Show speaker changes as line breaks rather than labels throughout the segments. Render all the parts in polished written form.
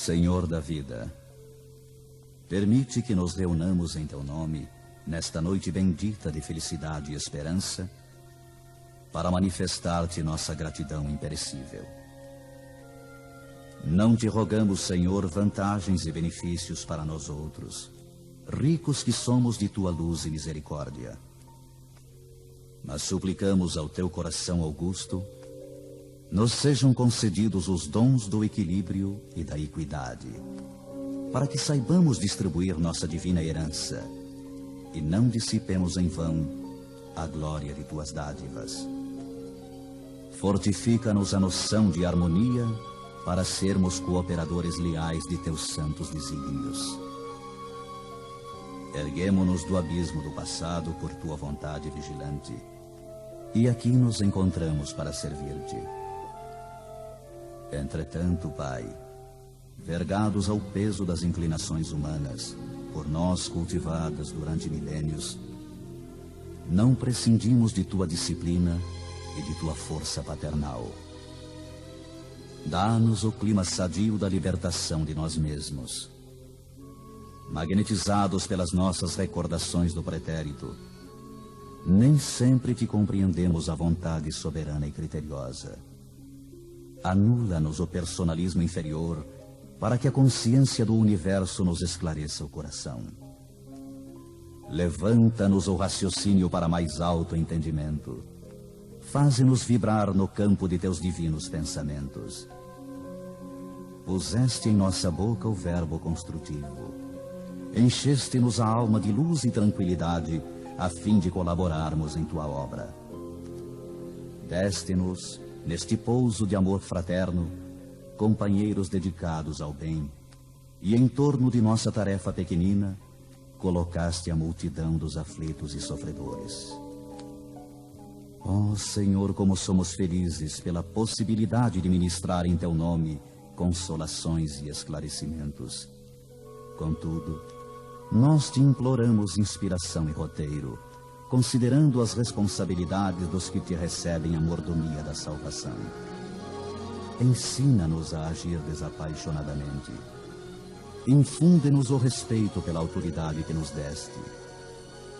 Senhor da vida, permite que nos reunamos em Teu nome, nesta noite bendita de felicidade e esperança, para manifestar-te nossa gratidão imperecível. Não te rogamos, Senhor, vantagens e benefícios para nós outros, ricos que somos de Tua luz e misericórdia. Mas suplicamos ao Teu coração augusto, nos sejam concedidos os dons do equilíbrio e da equidade, para que saibamos distribuir nossa divina herança e não dissipemos em vão a glória de Tuas dádivas. Fortifica-nos a noção de harmonia para sermos cooperadores leais de Teus santos desígnios. Erguemo-nos do abismo do passado por Tua vontade vigilante, e aqui nos encontramos para servir-te. Entretanto, Pai, vergados ao peso das inclinações humanas, por nós cultivadas durante milênios, não prescindimos de Tua disciplina e de Tua força paternal. Dá-nos o clima sadio da libertação de nós mesmos. Magnetizados pelas nossas recordações do pretérito, nem sempre te compreendemos a vontade soberana e criteriosa. Anula-nos o personalismo inferior para que a consciência do universo nos esclareça o coração. Levanta-nos o raciocínio para mais alto entendimento. Faze-nos vibrar no campo de Teus divinos pensamentos. Puseste em nossa boca o verbo construtivo. Encheste-nos a alma de luz e tranquilidade a fim de colaborarmos em Tua obra. Deste-nos, neste pouso de amor fraterno, companheiros dedicados ao bem, e em torno de nossa tarefa pequenina, colocaste a multidão dos aflitos e sofredores. Ó Senhor, como somos felizes pela possibilidade de ministrar em Teu nome consolações e esclarecimentos. Contudo, nós te imploramos inspiração e roteiro, considerando as responsabilidades dos que te recebem a mordomia da salvação. Ensina-nos a agir desapaixonadamente. Infunde-nos o respeito pela autoridade que nos deste.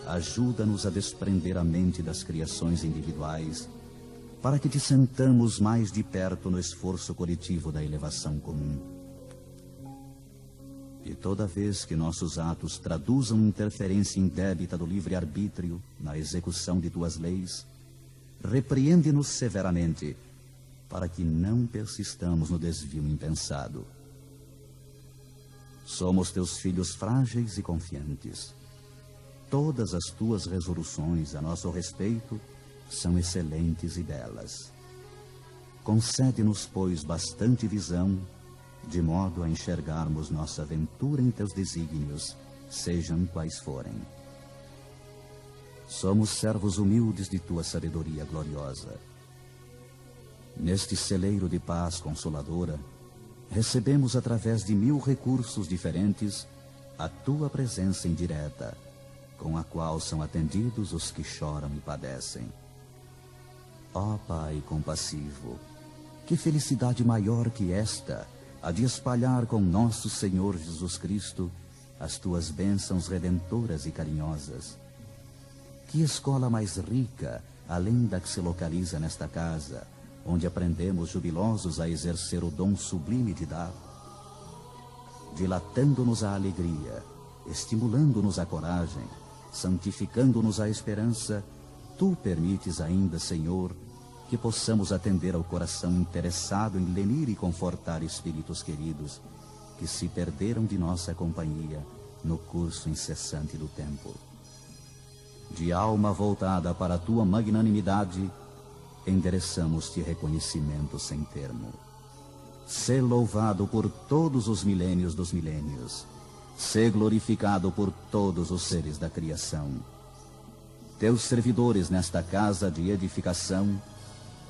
Ajuda-nos a desprender a mente das criações individuais, para que te sentamos mais de perto no esforço coletivo da elevação comum. E toda vez que nossos atos traduzam interferência indébita do livre-arbítrio na execução de Tuas leis, repreende-nos severamente, para que não persistamos no desvio impensado. Somos Teus filhos frágeis e confiantes. Todas as Tuas resoluções a nosso respeito são excelentes e belas. Concede-nos, pois, bastante visão, de modo a enxergarmos nossa aventura em Teus desígnios, sejam quais forem. Somos servos humildes de Tua sabedoria gloriosa. Neste celeiro de paz consoladora, recebemos através de 1000 recursos diferentes a Tua presença indireta, com a qual são atendidos os que choram e padecem. Ó Pai compassivo, que felicidade maior que esta, a de espalhar com nosso Senhor Jesus Cristo as Tuas bênçãos redentoras e carinhosas. Que escola mais rica, além da que se localiza nesta casa, onde aprendemos jubilosos a exercer o dom sublime de dar, dilatando-nos a alegria, estimulando-nos a coragem, santificando-nos a esperança, Tu permites ainda, Senhor, que possamos atender ao coração interessado em lenir e confortar espíritos queridos que se perderam de nossa companhia no curso incessante do tempo. De alma voltada para a Tua magnanimidade, endereçamos-te reconhecimento sem termo. Sê louvado por todos os milênios dos milênios. Sê glorificado por todos os seres da criação. Teus servidores nesta casa de edificação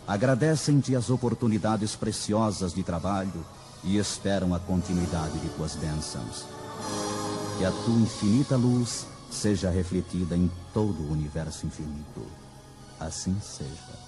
agradecem-te as oportunidades preciosas de trabalho e esperam a continuidade de Tuas bênçãos. Que a Tua infinita luz seja refletida em todo o universo infinito. Assim seja.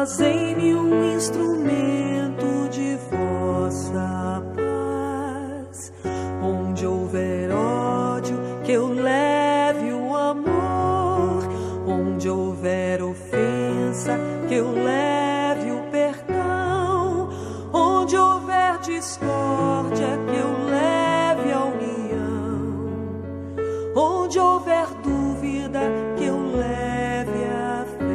Fazei-me um instrumento de vossa paz. Onde houver ódio, que eu leve o amor. Onde houver ofensa, que eu leve o perdão. Onde houver discórdia, que eu leve a união. Onde houver dúvida, que eu leve a fé.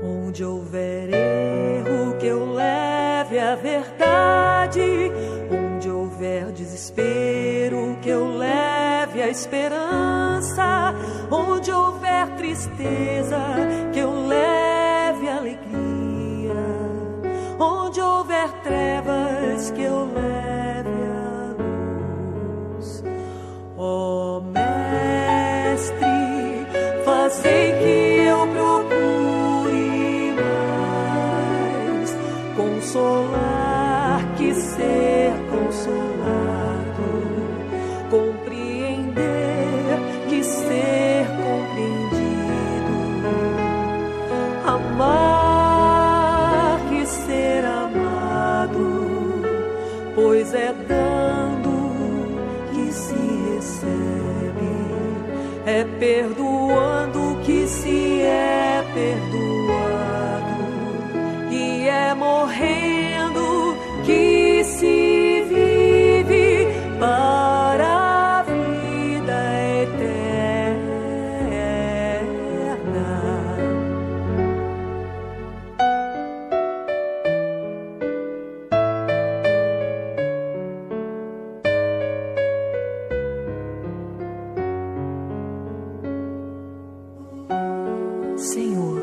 Onde houver erro, que eu leve a verdade. Onde houver desespero, que eu leve a esperança. Onde houver tristeza, que eu leve a alegria. Onde houver trevas, que eu leve a luz. Ó Mestre, fazei que eu procure mais consolar que ser consolado, compreender que ser compreendido, amar que ser amado, pois é dando que se recebe, é perdoando que se é perdoado, e é morrendo que se vive para a vida eterna. Senhor,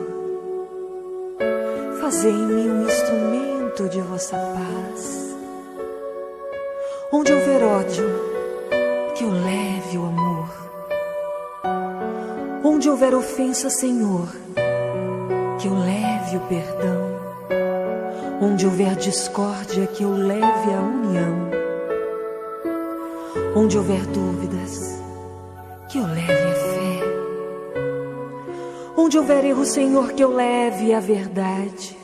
fazei-me um instrumento de vossa paz. Onde houver ódio, que eu leve o amor. Onde houver ofensa, Senhor, que eu leve o perdão. Onde houver discórdia, que eu leve a união. Onde houver dúvidas, que eu leve a fé. Onde houver erro, Senhor, que eu leve a verdade.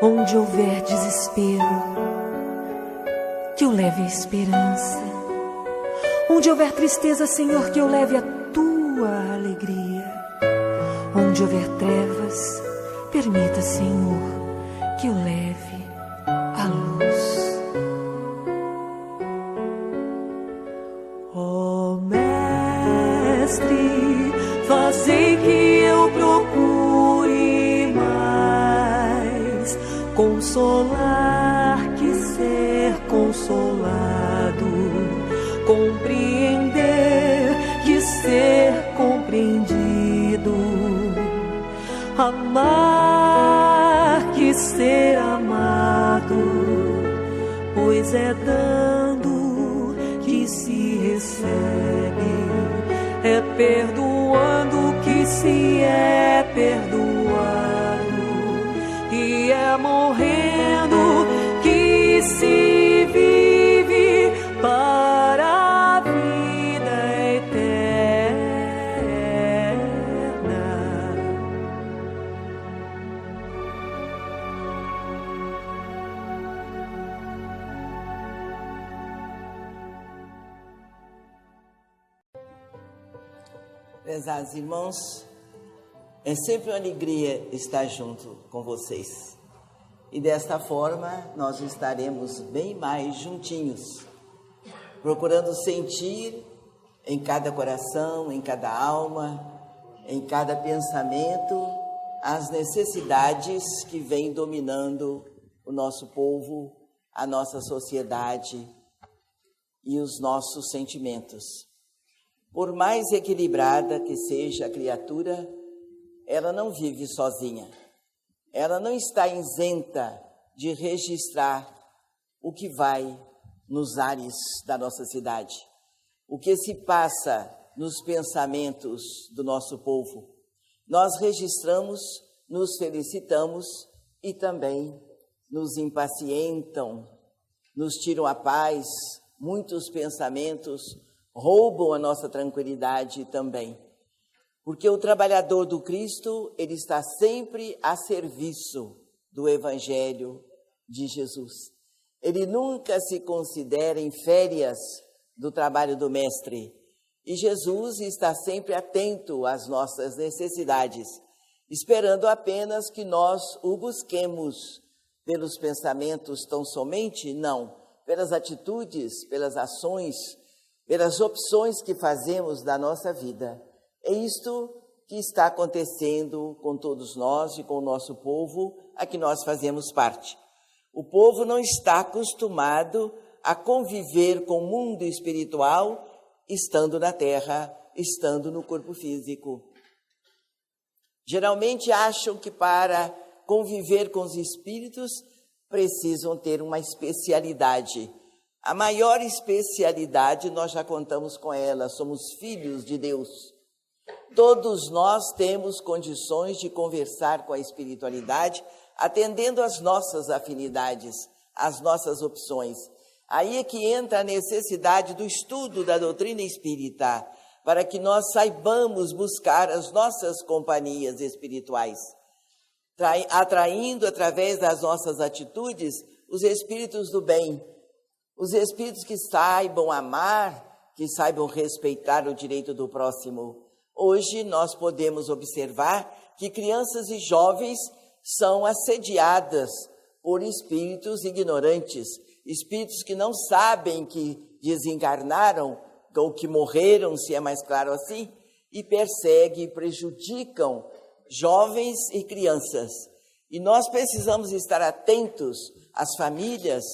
Onde houver desespero, que eu leve a esperança. Onde houver tristeza, Senhor, que eu leve a tua alegria. Onde houver trevas, permita, Senhor, que eu leve a luz. Ó Mestre, fazei que eu procure mais consolar que ser consolado, compreender que ser compreendido, amar que ser amado, pois é dando que se recebe, é perdoando que se é perdoado, e é morrendo que se vive para a vida eterna.
Prezados irmãos, é sempre uma alegria estar junto com vocês. E desta forma, nós estaremos bem mais juntinhos, procurando sentir em cada coração, em cada alma, em cada pensamento, as necessidades que vêm dominando o nosso povo, a nossa sociedade e os nossos sentimentos. Por mais equilibrada que seja a criatura, ela não vive sozinha. Ela não está isenta de registrar o que vai nos ares da nossa cidade, o que se passa nos pensamentos do nosso povo. Nós registramos, nos felicitamos e também nos impacientam, nos tiram a paz, muitos pensamentos roubam a nossa tranquilidade também. Porque o trabalhador do Cristo, ele está sempre a serviço do Evangelho de Jesus. Ele nunca se considera em férias do trabalho do Mestre. E Jesus está sempre atento às nossas necessidades, esperando apenas que nós o busquemos pelos pensamentos tão somente, não, pelas atitudes, pelas ações, pelas opções que fazemos da nossa vida. É isto que está acontecendo com todos nós e com o nosso povo, a que nós fazemos parte. O povo não está acostumado a conviver com o mundo espiritual, estando na terra, estando no corpo físico. Geralmente acham que para conviver com os espíritos precisam ter uma especialidade. A maior especialidade, nós já contamos com ela, somos filhos de Deus. Todos nós temos condições de conversar com a espiritualidade, atendendo às nossas afinidades, às nossas opções. Aí é que entra a necessidade do estudo da doutrina espírita, para que nós saibamos buscar as nossas companhias espirituais, atraindo através das nossas atitudes os espíritos do bem, os espíritos que saibam amar, que saibam respeitar o direito do próximo. Hoje nós podemos observar que crianças e jovens são assediadas por espíritos ignorantes, espíritos que não sabem que desencarnaram ou que morreram, se é mais claro assim, e perseguem e prejudicam jovens e crianças. E nós precisamos estar atentos, as famílias,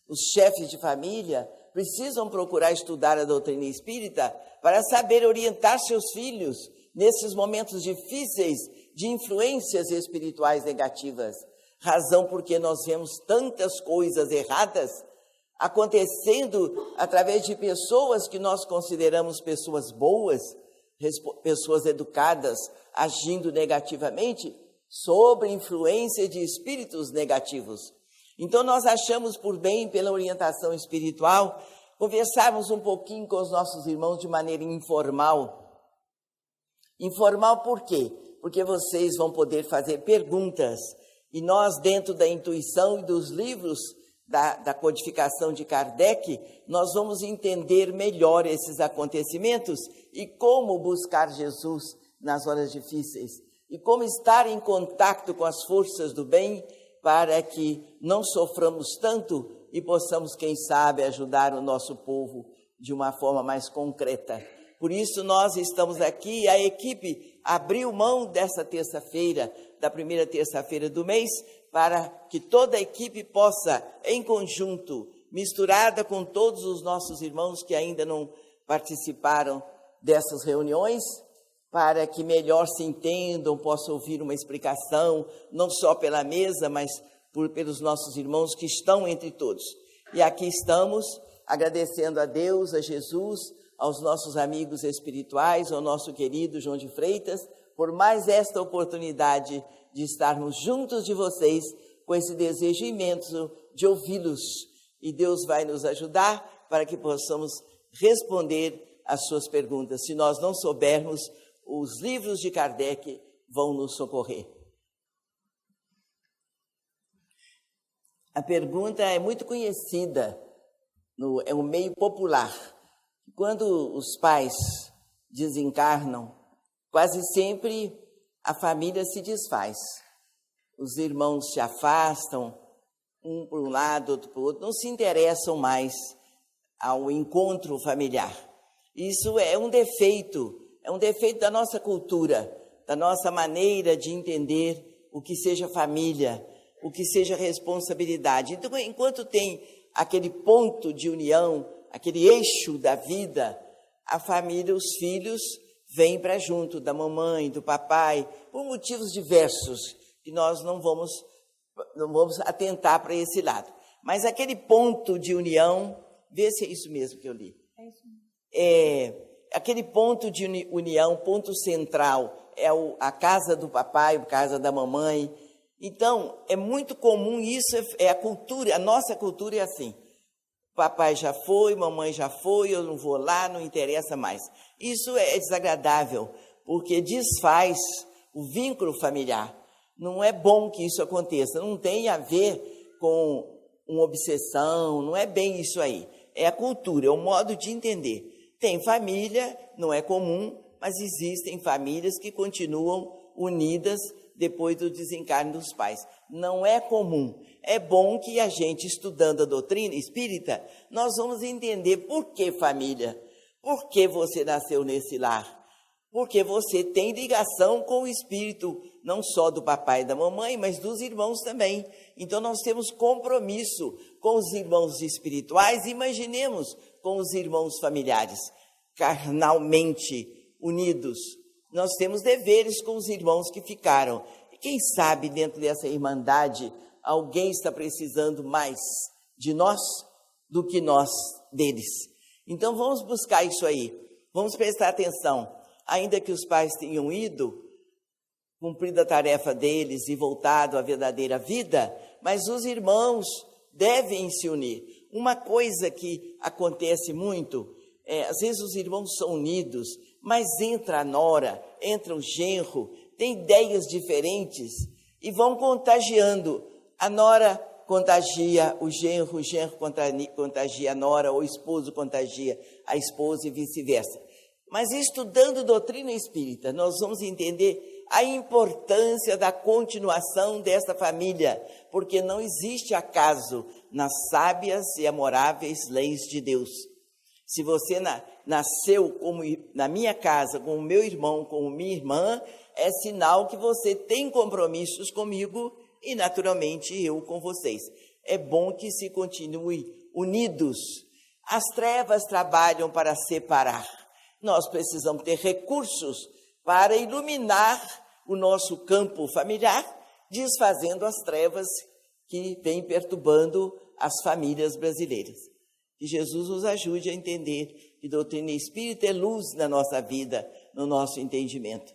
os chefes de família, precisam procurar estudar a doutrina espírita para saber orientar seus filhos nesses momentos difíceis de influências espirituais negativas. Razão porque nós vemos tantas coisas erradas acontecendo através de pessoas que nós consideramos pessoas boas, pessoas educadas, agindo negativamente sob influência de espíritos negativos. Então nós achamos por bem, pela orientação espiritual, conversarmos um pouquinho com os nossos irmãos de maneira informal. Informal por quê? Porque vocês vão poder fazer perguntas e nós, dentro da intuição e dos livros da codificação de Kardec, nós vamos entender melhor esses acontecimentos e como buscar Jesus nas horas difíceis e como estar em contato com as forças do bem para que não soframos tanto e possamos, quem sabe, ajudar o nosso povo de uma forma mais concreta. Por isso nós estamos aqui, a equipe abriu mão dessa terça-feira, da primeira terça-feira do mês, para que toda a equipe possa, em conjunto, misturada com todos os nossos irmãos que ainda não participaram dessas reuniões, para que melhor se entendam, possam ouvir uma explicação, não só pela mesa, mas pelos nossos irmãos que estão entre todos. E aqui estamos, agradecendo a Deus, a Jesus, aos nossos amigos espirituais, ao nosso querido João de Freitas, por mais esta oportunidade de estarmos juntos de vocês, com esse desejo imenso de ouvi-los. E Deus vai nos ajudar para que possamos responder às suas perguntas. Se nós não soubermos, os livros de Kardec vão nos socorrer. A pergunta é muito conhecida, é um meio popular. Quando os pais desencarnam, quase sempre a família se desfaz. Os irmãos se afastam, um para um lado, outro para o outro, não se interessam mais ao encontro familiar. Isso é um defeito da nossa cultura, da nossa maneira de entender o que seja família, o que seja responsabilidade. Então, enquanto tem aquele ponto de união, aquele eixo da vida, a família, os filhos, vêm para junto da mamãe, do papai, por motivos diversos, e nós não vamos atentar para esse lado. Mas aquele ponto de união, vê se é isso mesmo que eu li. É isso mesmo. Aquele ponto de união, ponto central, é a casa do papai, a casa da mamãe. Então, é muito comum isso, é a cultura, a nossa cultura é assim. Papai já foi, mamãe já foi, eu não vou lá, não interessa mais. Isso é desagradável, porque desfaz o vínculo familiar. Não é bom que isso aconteça, não tem a ver com uma obsessão, não é bem isso aí. É a cultura, é o modo de entender. Tem família, não é comum, mas existem famílias que continuam unidas depois do desencarne dos pais. Não é comum. É bom que a gente, estudando a doutrina espírita, nós vamos entender por que família, por que você nasceu nesse lar. Porque você tem ligação com o espírito, não só do papai e da mamãe, mas dos irmãos também. Então nós temos compromisso com os irmãos espirituais, imaginemos com os irmãos familiares, carnalmente unidos. Nós temos deveres com os irmãos que ficaram. E quem sabe dentro dessa irmandade alguém está precisando mais de nós do que nós deles. Então vamos buscar isso aí, vamos prestar atenção. Ainda que os pais tenham ido, cumprido a tarefa deles e voltado à verdadeira vida, mas os irmãos devem se unir. Uma coisa que acontece muito, às vezes os irmãos são unidos, mas entra a nora, entra o genro, tem ideias diferentes e vão contagiando. A nora contagia o genro contagia a nora, o esposo contagia a esposa e vice-versa. Mas estudando doutrina espírita, nós vamos entender a importância da continuação dessa família, porque não existe acaso nas sábias e amoráveis leis de Deus. Se você nasceu como na minha casa, com o meu irmão, com minha irmã, é sinal que você tem compromissos comigo e, naturalmente, eu com vocês. É bom que se continue unidos. As trevas trabalham para separar. Nós precisamos ter recursos para iluminar o nosso campo familiar, desfazendo as trevas que vêm perturbando as famílias brasileiras. Que Jesus nos ajude a entender que doutrina espírita é luz na nossa vida, no nosso entendimento.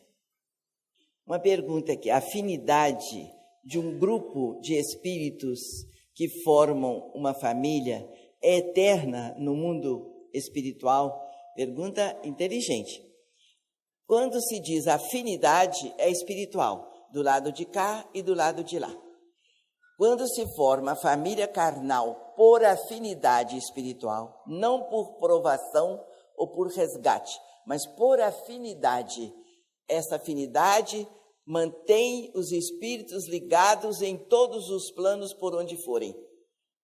Uma pergunta aqui: a afinidade de um grupo de espíritos que formam uma família é eterna no mundo espiritual? Pergunta inteligente. Quando se diz afinidade, é espiritual, do lado de cá e do lado de lá. Quando se forma a família carnal por afinidade espiritual, não por provação ou por resgate, mas por afinidade, essa afinidade mantém os espíritos ligados em todos os planos por onde forem,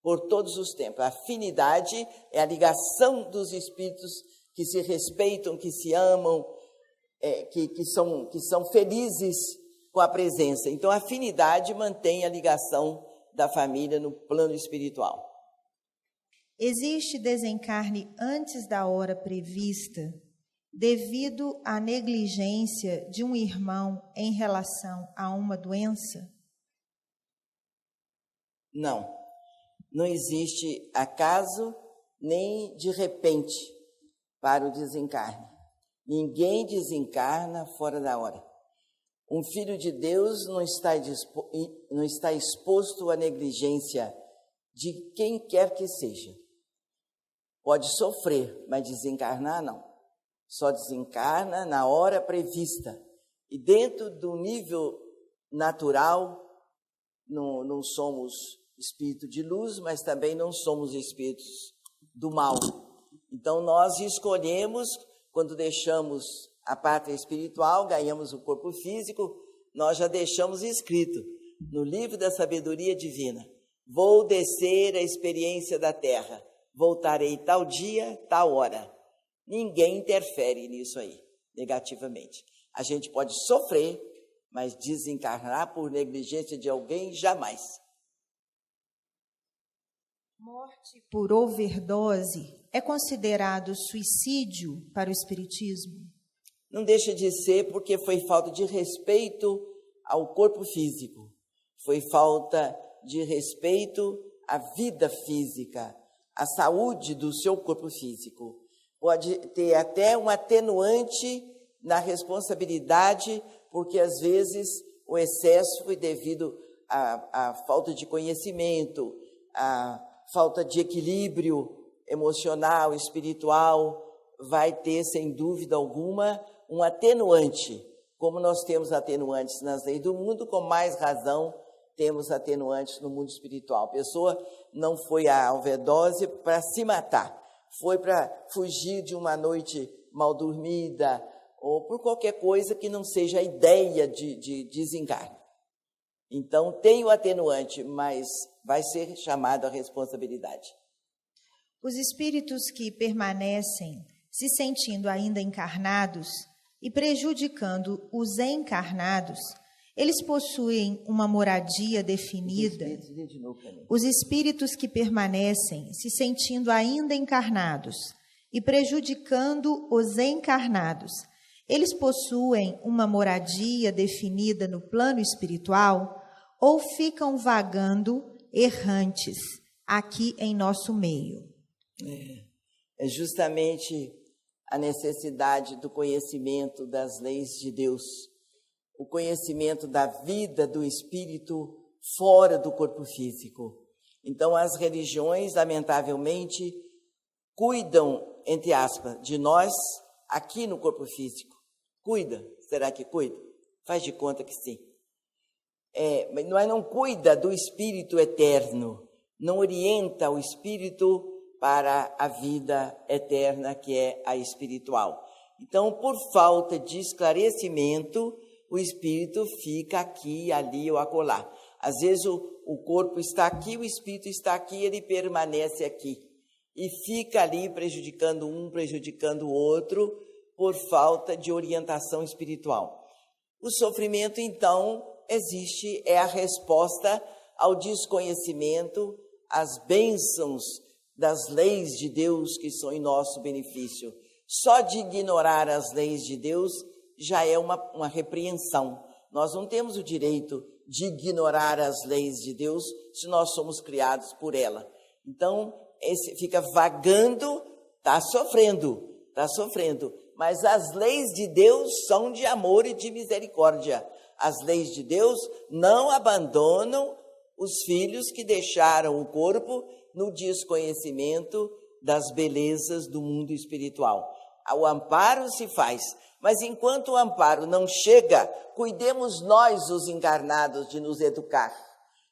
por todos os tempos. A afinidade é a ligação dos espíritos que se respeitam, que se amam, que são felizes com a presença. Então, a afinidade mantém a ligação da família no plano espiritual.
Existe desencarne antes da hora prevista, devido à negligência de um irmão em relação a uma doença? Não.
Não existe acaso nem de repente para o desencarne. Ninguém desencarna fora da hora. Um filho de Deus não está exposto à negligência de quem quer que seja. Pode sofrer, mas desencarnar não. Só desencarna na hora prevista. E dentro do nível natural, não somos espírito de luz, mas também não somos espíritos do mal. Então, nós escolhemos, quando deixamos a pátria espiritual, ganhamos o corpo físico, nós já deixamos escrito no livro da sabedoria divina: vou descer a experiência da terra, voltarei tal dia, tal hora. Ninguém interfere nisso aí, negativamente. A gente pode sofrer, mas desencarnar por negligência de alguém, jamais.
Morte por overdose é considerado suicídio para o espiritismo?
Não deixa de ser, porque foi falta de respeito ao corpo físico, foi falta de respeito à vida física, à saúde do seu corpo físico. Pode ter até um atenuante na responsabilidade, porque às vezes o excesso foi devido à falta de conhecimento, à falta de equilíbrio emocional, espiritual. Vai ter, sem dúvida alguma, um atenuante. Como nós temos atenuantes nas leis do mundo, com mais razão temos atenuantes no mundo espiritual. A pessoa não foi à overdose para se matar, foi para fugir de uma noite mal dormida, ou por qualquer coisa que não seja a ideia de desencarne. Então, tem o atenuante, mas vai ser chamado a responsabilidade.
Os espíritos que permanecem se sentindo ainda encarnados e prejudicando os encarnados, eles possuem uma moradia definida. Os espíritos que permanecem se sentindo ainda encarnados e prejudicando os encarnados, eles possuem uma moradia definida no plano espiritual ou ficam vagando errantes aqui em nosso meio?
É justamente a necessidade do conhecimento das leis de Deus, o conhecimento da vida do espírito fora do corpo físico. Então, as religiões, lamentavelmente, cuidam, entre aspas, de nós aqui no corpo físico. Cuida? Será que cuida? Faz de conta que sim. Mas não cuida do espírito eterno, não orienta o espírito para a vida eterna, que é a espiritual. Então, por falta de esclarecimento, o espírito fica aqui, ali ou acolá. Às vezes o corpo está aqui, o espírito está aqui, ele permanece aqui. E fica ali prejudicando um, prejudicando o outro, por falta de orientação espiritual. O sofrimento, então, existe, é a resposta ao desconhecimento, às bênçãos das leis de Deus que são em nosso benefício. Só de ignorar as leis de Deus já é uma repreensão. Nós não temos o direito de ignorar as leis de Deus se nós somos criados por ela. Então, esse fica vagando, está sofrendo. Mas as leis de Deus são de amor e de misericórdia. As leis de Deus não abandonam os filhos que deixaram o corpo no desconhecimento das belezas do mundo espiritual. O amparo se faz, mas enquanto o amparo não chega, cuidemos nós, os encarnados, de nos educar.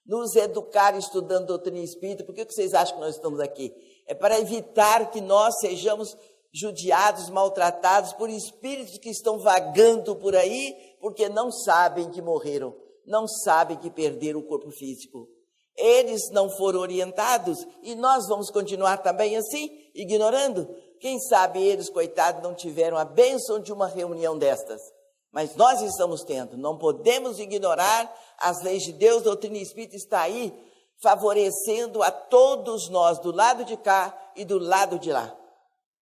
Nos educar estudando doutrina espírita. Por que vocês acham que nós estamos aqui? É para evitar que nós sejamos judiados, maltratados por espíritos que estão vagando por aí, porque não sabem que morreram, não sabem que perderam o corpo físico. Eles não foram orientados e nós vamos continuar também assim, ignorando? Quem sabe eles, coitados, não tiveram a bênção de uma reunião destas. Mas nós estamos tendo, não podemos ignorar as leis de Deus. A doutrina espírita está aí, favorecendo a todos nós, do lado de cá e do lado de lá.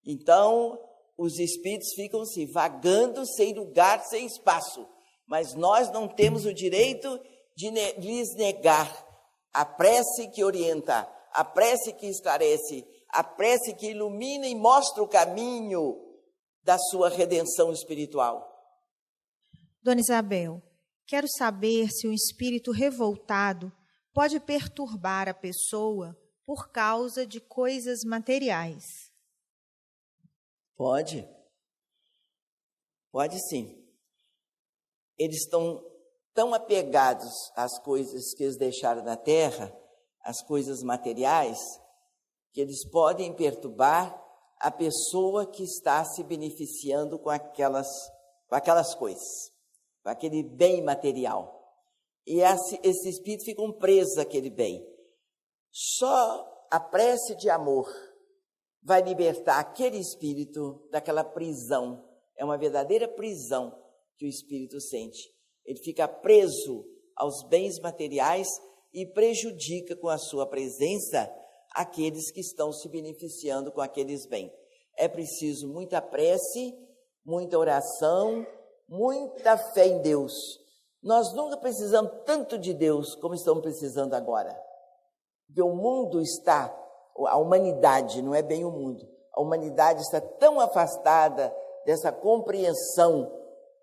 Então, os espíritos ficam se vagando sem lugar, sem espaço. Mas nós não temos o direito de lhes negar a prece que orienta, a prece que esclarece, a prece que ilumina e mostra o caminho da sua redenção espiritual.
Dona Isabel, quero saber se um espírito revoltado pode perturbar a pessoa por causa de coisas materiais.
Pode sim. Eles estão tão apegados às coisas que eles deixaram na terra, às coisas materiais, que eles podem perturbar a pessoa que está se beneficiando com aquelas coisas, com aquele bem material. E esses espíritos ficam presos àquele bem. Só a prece de amor vai libertar aquele espírito daquela prisão. É uma verdadeira prisão que o espírito sente. Ele fica preso aos bens materiais e prejudica com a sua presença aqueles que estão se beneficiando com aqueles bens. É preciso muita prece, muita oração, muita fé em Deus. Nós nunca precisamos tanto de Deus como estamos precisando agora. Porque o mundo está, a humanidade, não é bem o mundo, a humanidade está tão afastada dessa compreensão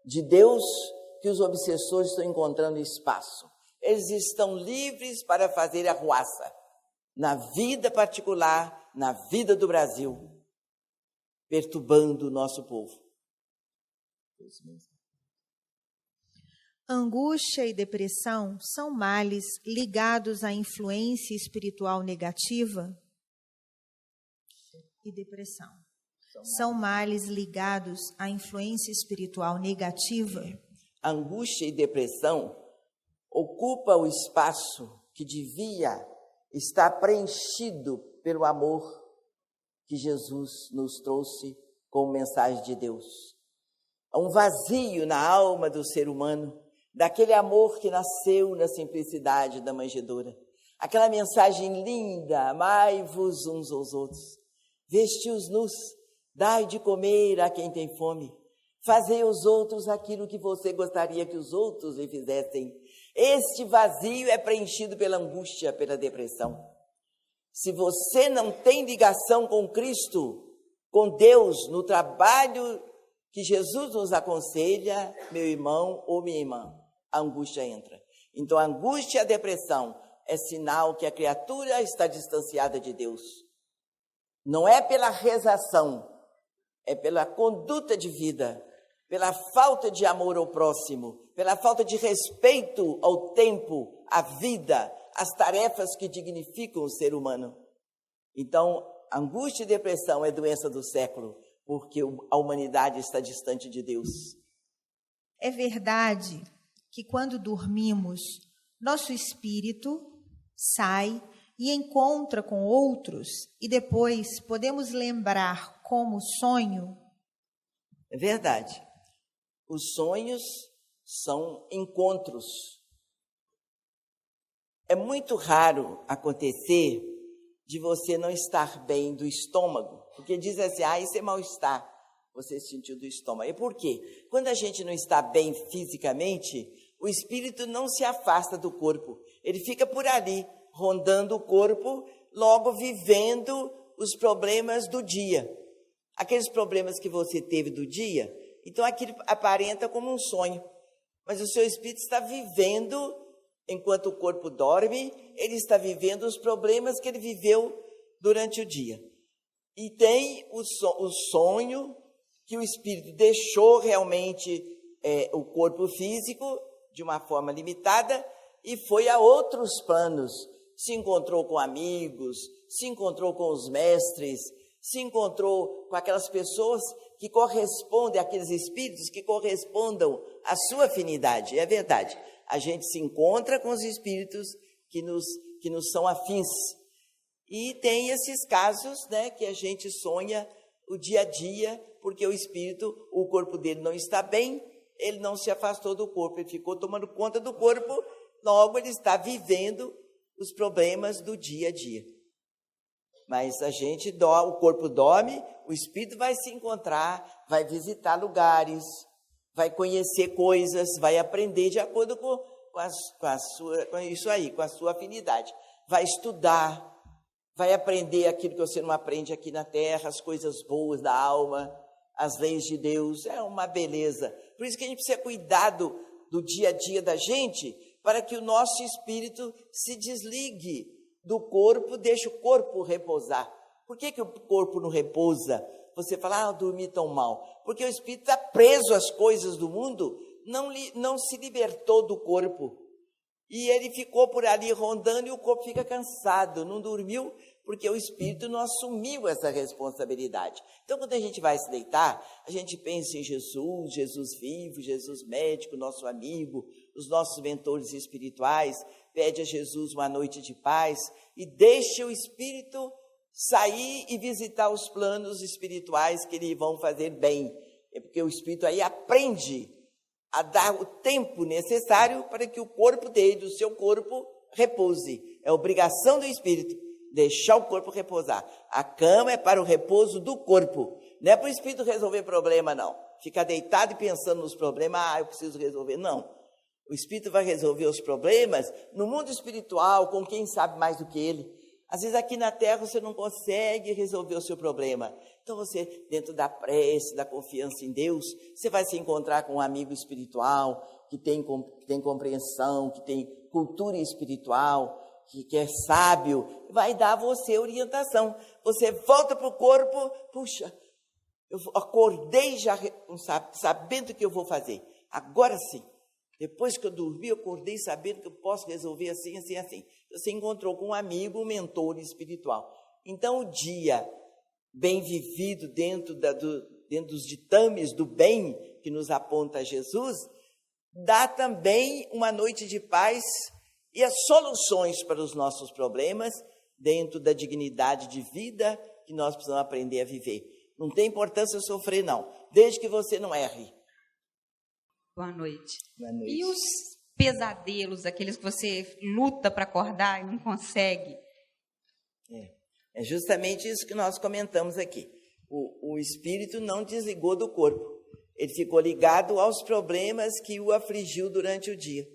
de Deus que os obsessores estão encontrando espaço. Eles estão livres para fazer arruaça na vida particular, na vida do Brasil, perturbando o nosso povo.
Angústia e depressão são males ligados à influência espiritual negativa? E depressão são males ligados à influência espiritual negativa?
Angústia e depressão ocupa o espaço que devia estar preenchido pelo amor que Jesus nos trouxe como mensagem de Deus. Há um vazio na alma do ser humano, daquele amor que nasceu na simplicidade da manjedoura. Aquela mensagem linda: amai-vos uns aos outros, vesti-os nus, dai de comer a quem tem fome, fazei aos outros aquilo que você gostaria que os outros lhe fizessem. Este vazio é preenchido pela angústia, pela depressão. Se você não tem ligação com Cristo, com Deus, no trabalho que Jesus nos aconselha, meu irmão ou minha irmã, a angústia entra. Então, a angústia e a depressão é sinal que a criatura está distanciada de Deus. Não é pela rezação, é pela conduta de vida, pela falta de amor ao próximo, pela falta de respeito ao tempo, à vida, às tarefas que dignificam o ser humano. Então, angústia e depressão é doença do século, porque a humanidade está distante de Deus.
É verdade que quando dormimos, nosso espírito sai e encontra com outros e depois podemos lembrar como sonho?
É verdade. Os sonhos são encontros. É muito raro acontecer de você não estar bem do estômago, porque diz assim, isso é mal-estar, você sentiu do estômago. E por quê? Quando a gente não está bem fisicamente, o espírito não se afasta do corpo, ele fica por ali, rondando o corpo, logo vivendo os problemas do dia. Aqueles problemas que você teve do dia, então aquilo aparenta como um sonho, mas o seu espírito está vivendo, enquanto o corpo dorme, ele está vivendo os problemas que ele viveu durante o dia. E tem o sonho que o espírito deixou realmente o corpo físico de uma forma limitada e foi a outros planos. Se encontrou com amigos, se encontrou com os mestres, se encontrou com aquelas pessoas que correspondem, aqueles espíritos que correspondam à sua afinidade. É verdade, a gente se encontra com os espíritos que nos são afins. E tem esses casos, né, que a gente sonha o dia a dia, porque o espírito, o corpo dele não está bem, ele não se afastou do corpo, ele ficou tomando conta do corpo, logo ele está vivendo os problemas do dia a dia. Mas o corpo dorme, o espírito vai se encontrar, vai visitar lugares, vai conhecer coisas, vai aprender de acordo com a sua afinidade. Vai estudar, vai aprender aquilo que você não aprende aqui na terra, as coisas boas da alma, as leis de Deus, é uma beleza. Por isso que a gente precisa cuidar do dia a dia da gente, para que o nosso espírito se desligue do corpo, deixe o corpo repousar. Por que o corpo não repousa? Você fala, eu dormi tão mal. Porque o espírito está preso às coisas do mundo, não se libertou do corpo. E ele ficou por ali rondando e o corpo fica cansado, não dormiu, porque o espírito não assumiu essa responsabilidade. Então, quando a gente vai se deitar, a gente pensa em Jesus, Jesus vivo, Jesus médico, nosso amigo, os nossos mentores espirituais, pede a Jesus uma noite de paz e deixa o espírito sair e visitar os planos espirituais que lhe vão fazer bem. É porque o espírito aí aprende a dar o tempo necessário para que o corpo dele, o seu corpo, repouse. É obrigação do espírito deixar o corpo repousar. A cama é para o repouso do corpo. Não é para o espírito resolver problema, não. Ficar deitado e pensando nos problemas, eu preciso resolver. Não. O espírito vai resolver os problemas no mundo espiritual, com quem sabe mais do que ele. Às vezes aqui na terra você não consegue resolver o seu problema. Então você, dentro da prece, da confiança em Deus, você vai se encontrar com um amigo espiritual, que tem compreensão, que tem cultura espiritual, que é sábio, vai dar a você orientação. Você volta para o corpo, puxa, Eu acordei já sabendo o que eu vou fazer. Agora sim. Depois que eu dormi, eu acordei sabendo que eu posso resolver assim, assim, assim. Você encontrou com um amigo, um mentor espiritual. Então, o dia bem vivido dentro dos ditames do bem que nos aponta Jesus, dá também uma noite de paz e as soluções para os nossos problemas dentro da dignidade de vida que nós precisamos aprender a viver. Não tem importância sofrer, não, desde que você não erre.
Boa noite.
Boa noite.
E os pesadelos, aqueles que você luta para acordar e não consegue?
É justamente isso que nós comentamos aqui. O espírito não desligou do corpo. Ele ficou ligado aos problemas que o afligiu durante o dia.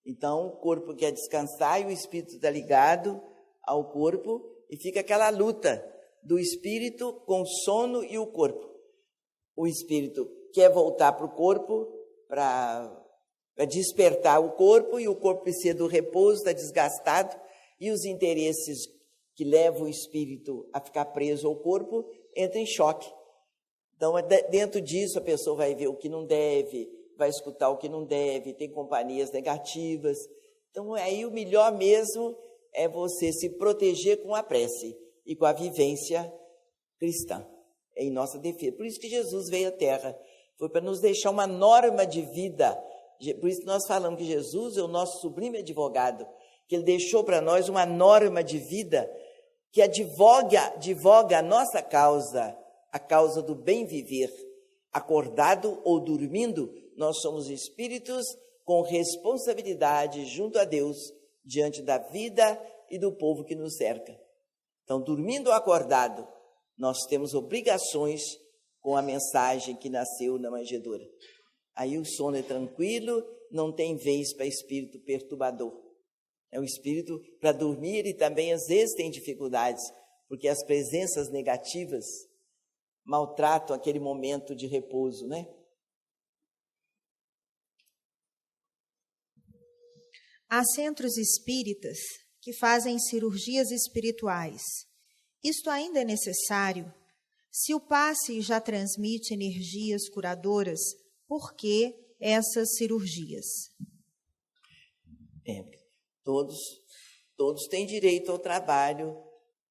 Então, o corpo quer descansar e o espírito está ligado ao corpo e fica aquela luta do espírito com o sono e o corpo. O espírito quer voltar para o corpo para despertar o corpo, e o corpo precisa do repouso, está desgastado, e os interesses que levam o espírito a ficar preso ao corpo entram em choque. Então, dentro disso, a pessoa vai ver o que não deve, vai escutar o que não deve, tem companhias negativas. Então, aí o melhor mesmo é você se proteger com a prece e com a vivência cristã, em nossa defesa. Por isso que Jesus veio à Terra, foi para nos deixar uma norma de vida. Por isso que nós falamos que Jesus é o nosso sublime advogado, que ele deixou para nós uma norma de vida que advoga a nossa causa, a causa do bem viver. Acordado ou dormindo, nós somos espíritos com responsabilidade junto a Deus, diante da vida e do povo que nos cerca. Então, dormindo ou acordado, nós temos obrigações com a mensagem que nasceu na manjedoura. Aí o sono é tranquilo, não tem vez para espírito perturbador. O espírito, para dormir, ele também às vezes tem dificuldades, porque as presenças negativas maltratam aquele momento de repouso, né?
Há centros espíritas que fazem cirurgias espirituais. Isto ainda é necessário? Se o passe já transmite energias curadoras, por que essas cirurgias?
Todos têm direito ao trabalho,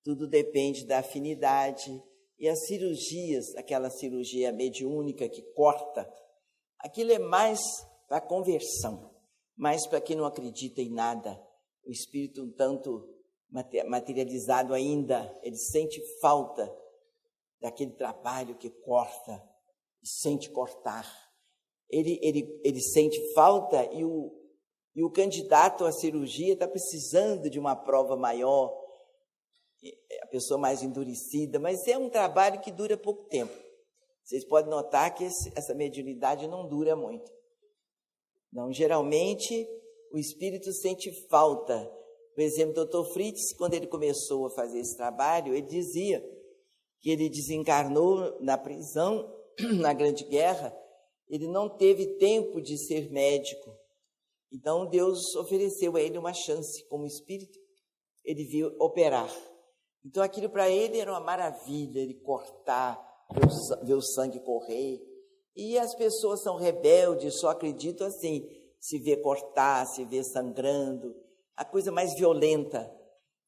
tudo depende da afinidade. E as cirurgias, aquela cirurgia mediúnica que corta, aquilo é mais para conversão, mais para quem não acredita em nada. O espírito um tanto materializado ainda, ele sente falta daquele trabalho que corta, sente cortar. Ele sente falta e o candidato à cirurgia está precisando de uma prova maior, a pessoa mais endurecida, mas é um trabalho que dura pouco tempo. Vocês podem notar que essa mediunidade não dura muito. Não, geralmente o espírito sente falta. Por exemplo, o Dr. Fritz, quando ele começou a fazer esse trabalho, ele dizia que ele desencarnou na prisão, na Grande Guerra, ele não teve tempo de ser médico. Então Deus ofereceu a ele uma chance como espírito, ele viu operar. Então aquilo para ele era uma maravilha, ele cortar, ver o sangue correr. E as pessoas são rebeldes, só acreditam assim, se vê cortar, se vê sangrando, a coisa mais violenta.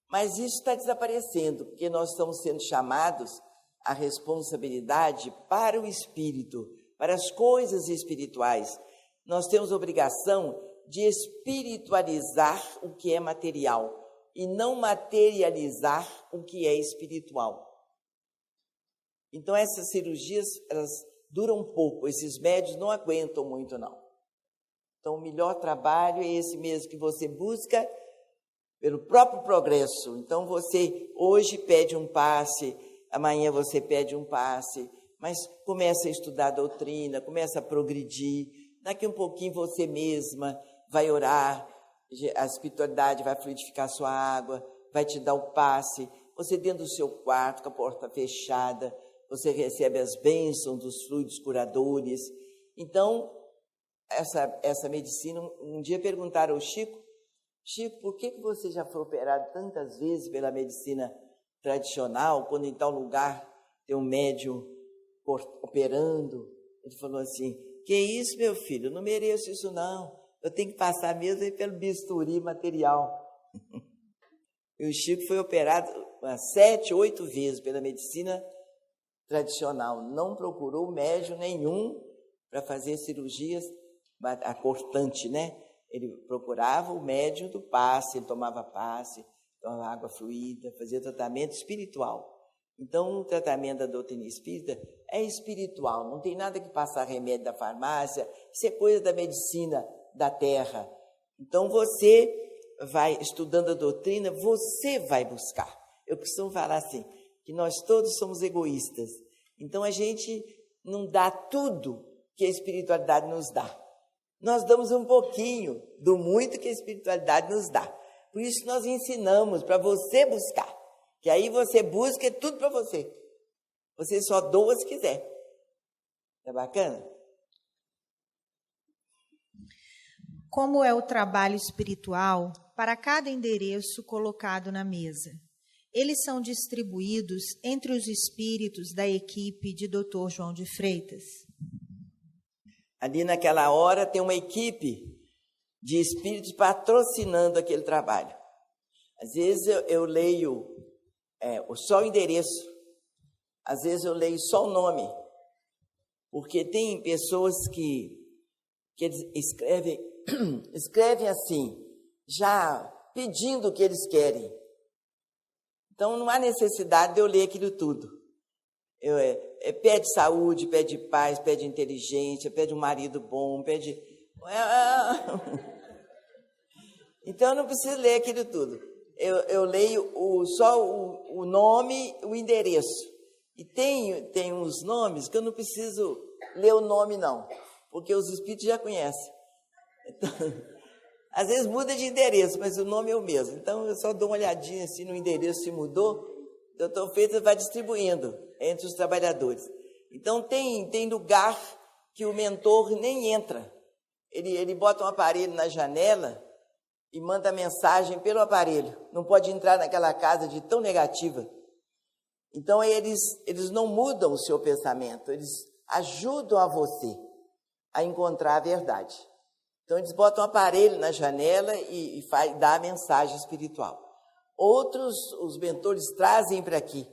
Mas isso está desaparecendo, porque nós estamos sendo chamados à responsabilidade para o espírito, para as coisas espirituais. Nós temos a obrigação de espiritualizar o que é material e não materializar o que é espiritual. Então essas cirurgias, elas duram pouco, esses médios não aguentam muito não. Então o melhor trabalho é esse mesmo que você busca pelo próprio progresso. Então você hoje pede um passe, amanhã você pede um passe, mas começa a estudar a doutrina, começa a progredir, daqui um pouquinho você mesma vai orar, a espiritualidade vai fluidificar a sua água, vai te dar o passe, você dentro do seu quarto, com a porta fechada, você recebe as bênçãos dos fluidos curadores. Então, essa medicina, um dia perguntaram ao Chico, por que você já foi operado tantas vezes pela medicina tradicional, quando em tal lugar tem um médium operando. Ele falou assim, que isso, meu filho, eu não mereço isso não. Eu tenho que passar mesmo aí pelo bisturi material. E o Chico foi operado umas 7, 8 vezes pela medicina tradicional. Não procurou médium nenhum para fazer cirurgias cortante, né? Ele procurava o médium do passe, ele tomava passe, tomava água fluida, fazia tratamento espiritual. Então, o tratamento da doutrina espírita é espiritual, não tem nada que passar remédio da farmácia, isso é coisa da medicina da terra. Então, você vai estudando a doutrina, você vai buscar. Eu costumo falar assim, que nós todos somos egoístas. Então, a gente não dá tudo que a espiritualidade nos dá. Nós damos um pouquinho do muito que a espiritualidade nos dá. Por isso, nós ensinamos para você buscar. Que aí você busca é tudo para você. Você só doa se quiser. Tá bacana?
Como é o trabalho espiritual para cada endereço colocado na mesa? Eles são distribuídos entre os espíritos da equipe de Dr. João de Freitas?
Ali naquela hora tem uma equipe de espíritos patrocinando aquele trabalho. Às vezes eu leio só o endereço, às vezes eu leio só o nome, porque tem pessoas que escrevem assim, já pedindo o que eles querem. Então não há necessidade de eu ler aquilo tudo. Pede saúde, pede paz, pede inteligência, pede um marido bom, pede... Então eu não preciso ler aquilo tudo. Eu leio só o nome, o endereço. E tem uns nomes que eu não preciso ler o nome, não, porque os espíritos já conhecem. Então, às vezes muda de endereço, mas o nome é o mesmo. Então, eu só dou uma olhadinha assim no endereço, se mudou, o doutor Freitas vai distribuindo entre os trabalhadores. Então, tem lugar que o mentor nem entra. Ele bota um aparelho na janela e manda mensagem pelo aparelho. Não pode entrar naquela casa de tão negativa. Então, eles não mudam o seu pensamento, eles ajudam a você a encontrar a verdade. Então, eles botam um aparelho na janela e dá a mensagem espiritual. Outros, os mentores trazem para aqui,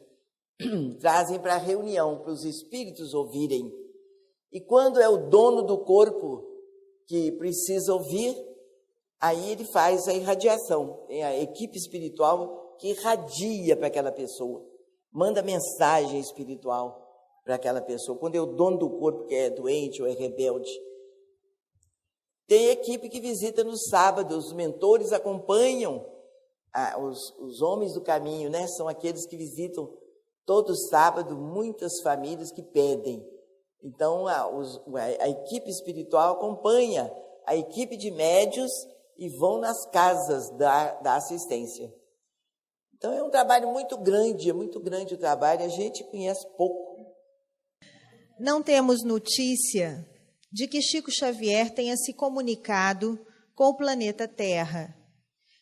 trazem para a reunião, para os espíritos ouvirem. E quando é o dono do corpo que precisa ouvir, aí ele faz a irradiação, tem a equipe espiritual que irradia para aquela pessoa, manda mensagem espiritual para aquela pessoa. Quando é o dono do corpo que é doente ou é rebelde, tem equipe que visita no sábado, os mentores acompanham os homens do caminho, né? São aqueles que visitam todo sábado, muitas famílias que pedem. Então, a equipe espiritual acompanha a equipe de médiuns e vão nas casas da assistência. Então, é um trabalho muito grande, é muito grande o trabalho, a gente conhece pouco.
Não temos notícia de que Chico Xavier tenha se comunicado com o planeta Terra.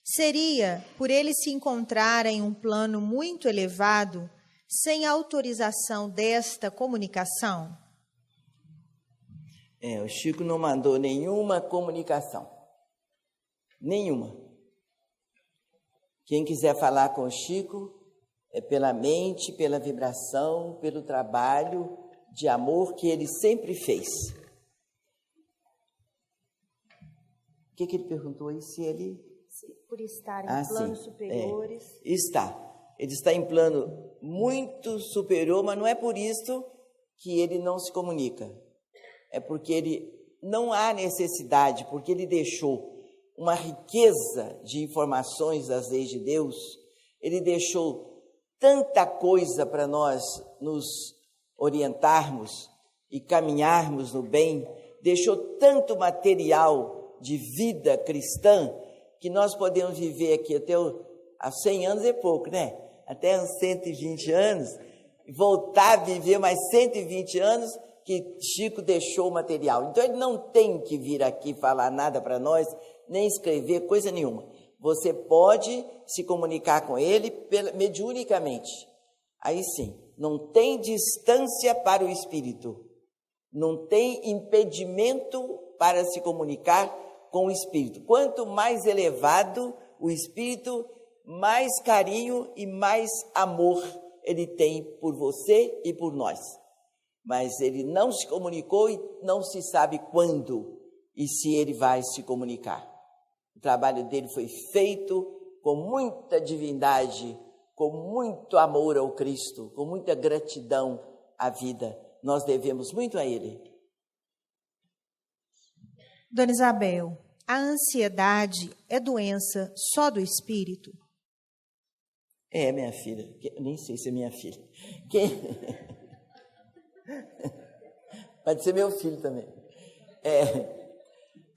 Seria por ele se encontrar em um plano muito elevado, sem autorização desta comunicação?
O Chico não mandou nenhuma comunicação. Nenhuma. Quem quiser falar com o Chico é pela mente, pela vibração, pelo trabalho de amor que ele sempre fez. O que ele perguntou aí? Se ele...
Por estar em planos superiores.
Está. Ele está em plano muito superior, mas não é por isso que ele não se comunica. É porque ele não há necessidade, porque ele deixou uma riqueza de informações das leis de Deus, ele deixou tanta coisa para nós nos orientarmos e caminharmos no bem, deixou tanto material de vida cristã, que nós podemos viver aqui até há 100 anos é pouco, né? Até uns 120 anos, voltar a viver mais 120 anos, que Chico deixou o material. Então, ele não tem que vir aqui falar nada para nós, nem escrever coisa nenhuma. Você pode se comunicar com ele mediunicamente. Aí sim. não tem distância para o espírito, não tem impedimento para se comunicar com o espírito. Quanto mais elevado o espírito, mais carinho e mais amor ele tem por você e por nós. Mas ele não se comunicou e não se sabe quando e se ele vai se comunicar. O trabalho dele foi feito com muita divindade, com muito amor ao Cristo, com muita gratidão à vida. Nós devemos muito a ele.
Dona Isabel, a ansiedade é doença só do espírito?
É, minha filha. Nem sei se é minha filha. Pode ser meu filho também.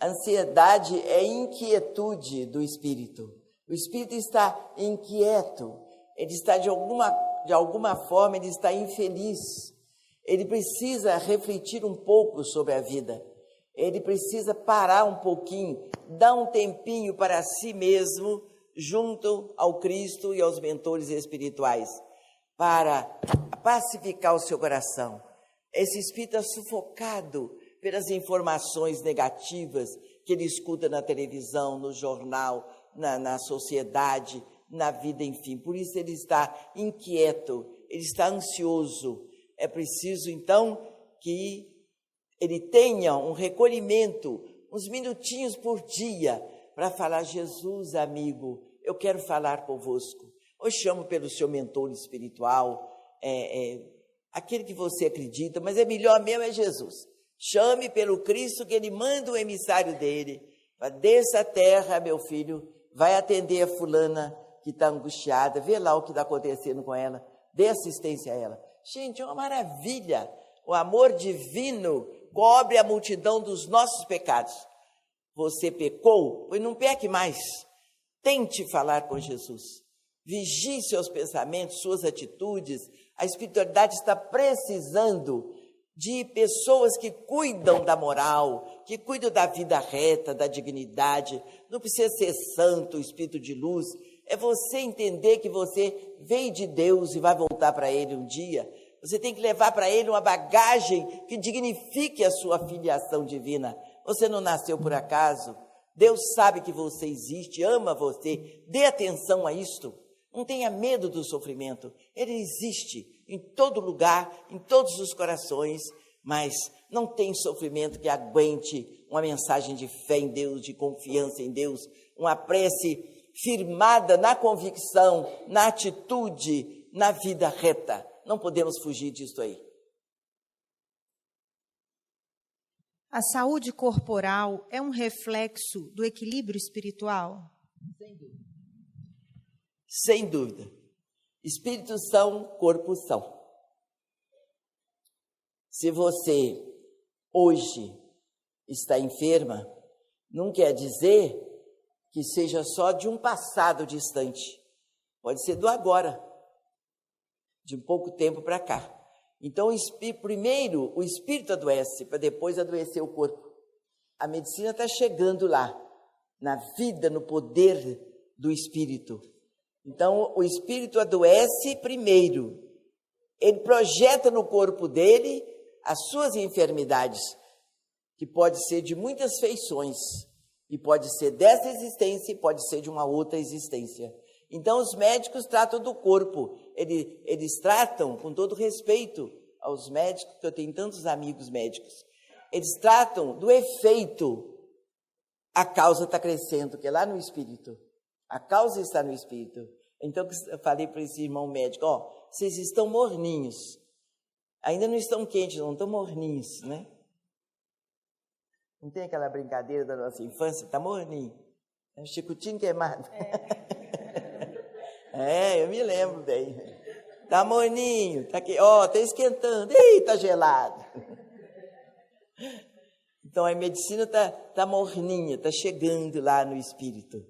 Ansiedade é inquietude do espírito. O espírito está inquieto. Ele está, de alguma forma, ele está infeliz. Ele precisa refletir um pouco sobre a vida. Ele precisa parar um pouquinho, dar um tempinho para si mesmo, junto ao Cristo e aos mentores espirituais, para pacificar o seu coração. Esse espírito é sufocado pelas informações negativas que ele escuta na televisão, no jornal, na sociedade, na vida, enfim. Por isso ele está inquieto, ele está ansioso. É preciso, então, que ele tenha um recolhimento, uns minutinhos por dia, para falar: Jesus, amigo, eu quero falar convosco. Eu chamo pelo seu mentor espiritual, aquele que você acredita, mas é melhor mesmo é Jesus. Chame pelo Cristo, que ele manda o emissário dele. Desça a terra, meu filho, vai atender a fulana que está angustiada, vê lá o que está acontecendo com ela, dê assistência a ela. Gente, é uma maravilha. O amor divino cobre a multidão dos nossos pecados. Você pecou? Pois não peque mais. Tente falar com Jesus. Vigie seus pensamentos, suas atitudes. A espiritualidade está precisando de pessoas que cuidam da moral, que cuidam da vida reta, da dignidade. Não precisa ser santo, espírito de luz. É você entender que você veio de Deus e vai voltar para Ele um dia. Você tem que levar para Ele uma bagagem que dignifique a sua filiação divina. Você não nasceu por acaso. Deus sabe que você existe, ama você. Dê atenção a isto. Não tenha medo do sofrimento. Ele existe em todo lugar, em todos os corações, mas não tem sofrimento que aguente uma mensagem de fé em Deus, de confiança em Deus, uma prece firmada na convicção, na atitude, na vida reta. Não podemos fugir disso aí.
A saúde corporal é um reflexo do equilíbrio espiritual?
Sem dúvida. Sem dúvida. Espíritos são, corpos são. Se você hoje está enferma, não quer dizer que seja só de um passado distante. Pode ser do agora, de um pouco tempo para cá. Então, primeiro o espírito adoece, para depois adoecer o corpo. A medicina está chegando lá, na vida, no poder do espírito. Então, o espírito adoece primeiro. Ele projeta no corpo dele as suas enfermidades, que pode ser de muitas feições, e pode ser dessa existência, e pode ser de uma outra existência. Então, os médicos tratam do corpo. Eles tratam, com todo respeito aos médicos, que eu tenho tantos amigos médicos, eles tratam do efeito. A causa está crescendo, que é lá no espírito. A causa está no espírito. Então, eu falei para esse irmão médico: vocês estão morninhos. Ainda não estão quentes, não estão morninhos, né? Não tem aquela brincadeira da nossa infância? Está morninho. É um chicotinho queimado. Eu me lembro bem. Está morninho, está aqui, está esquentando. Ih, está gelado. Então, a medicina está morninha, está chegando lá no espírito.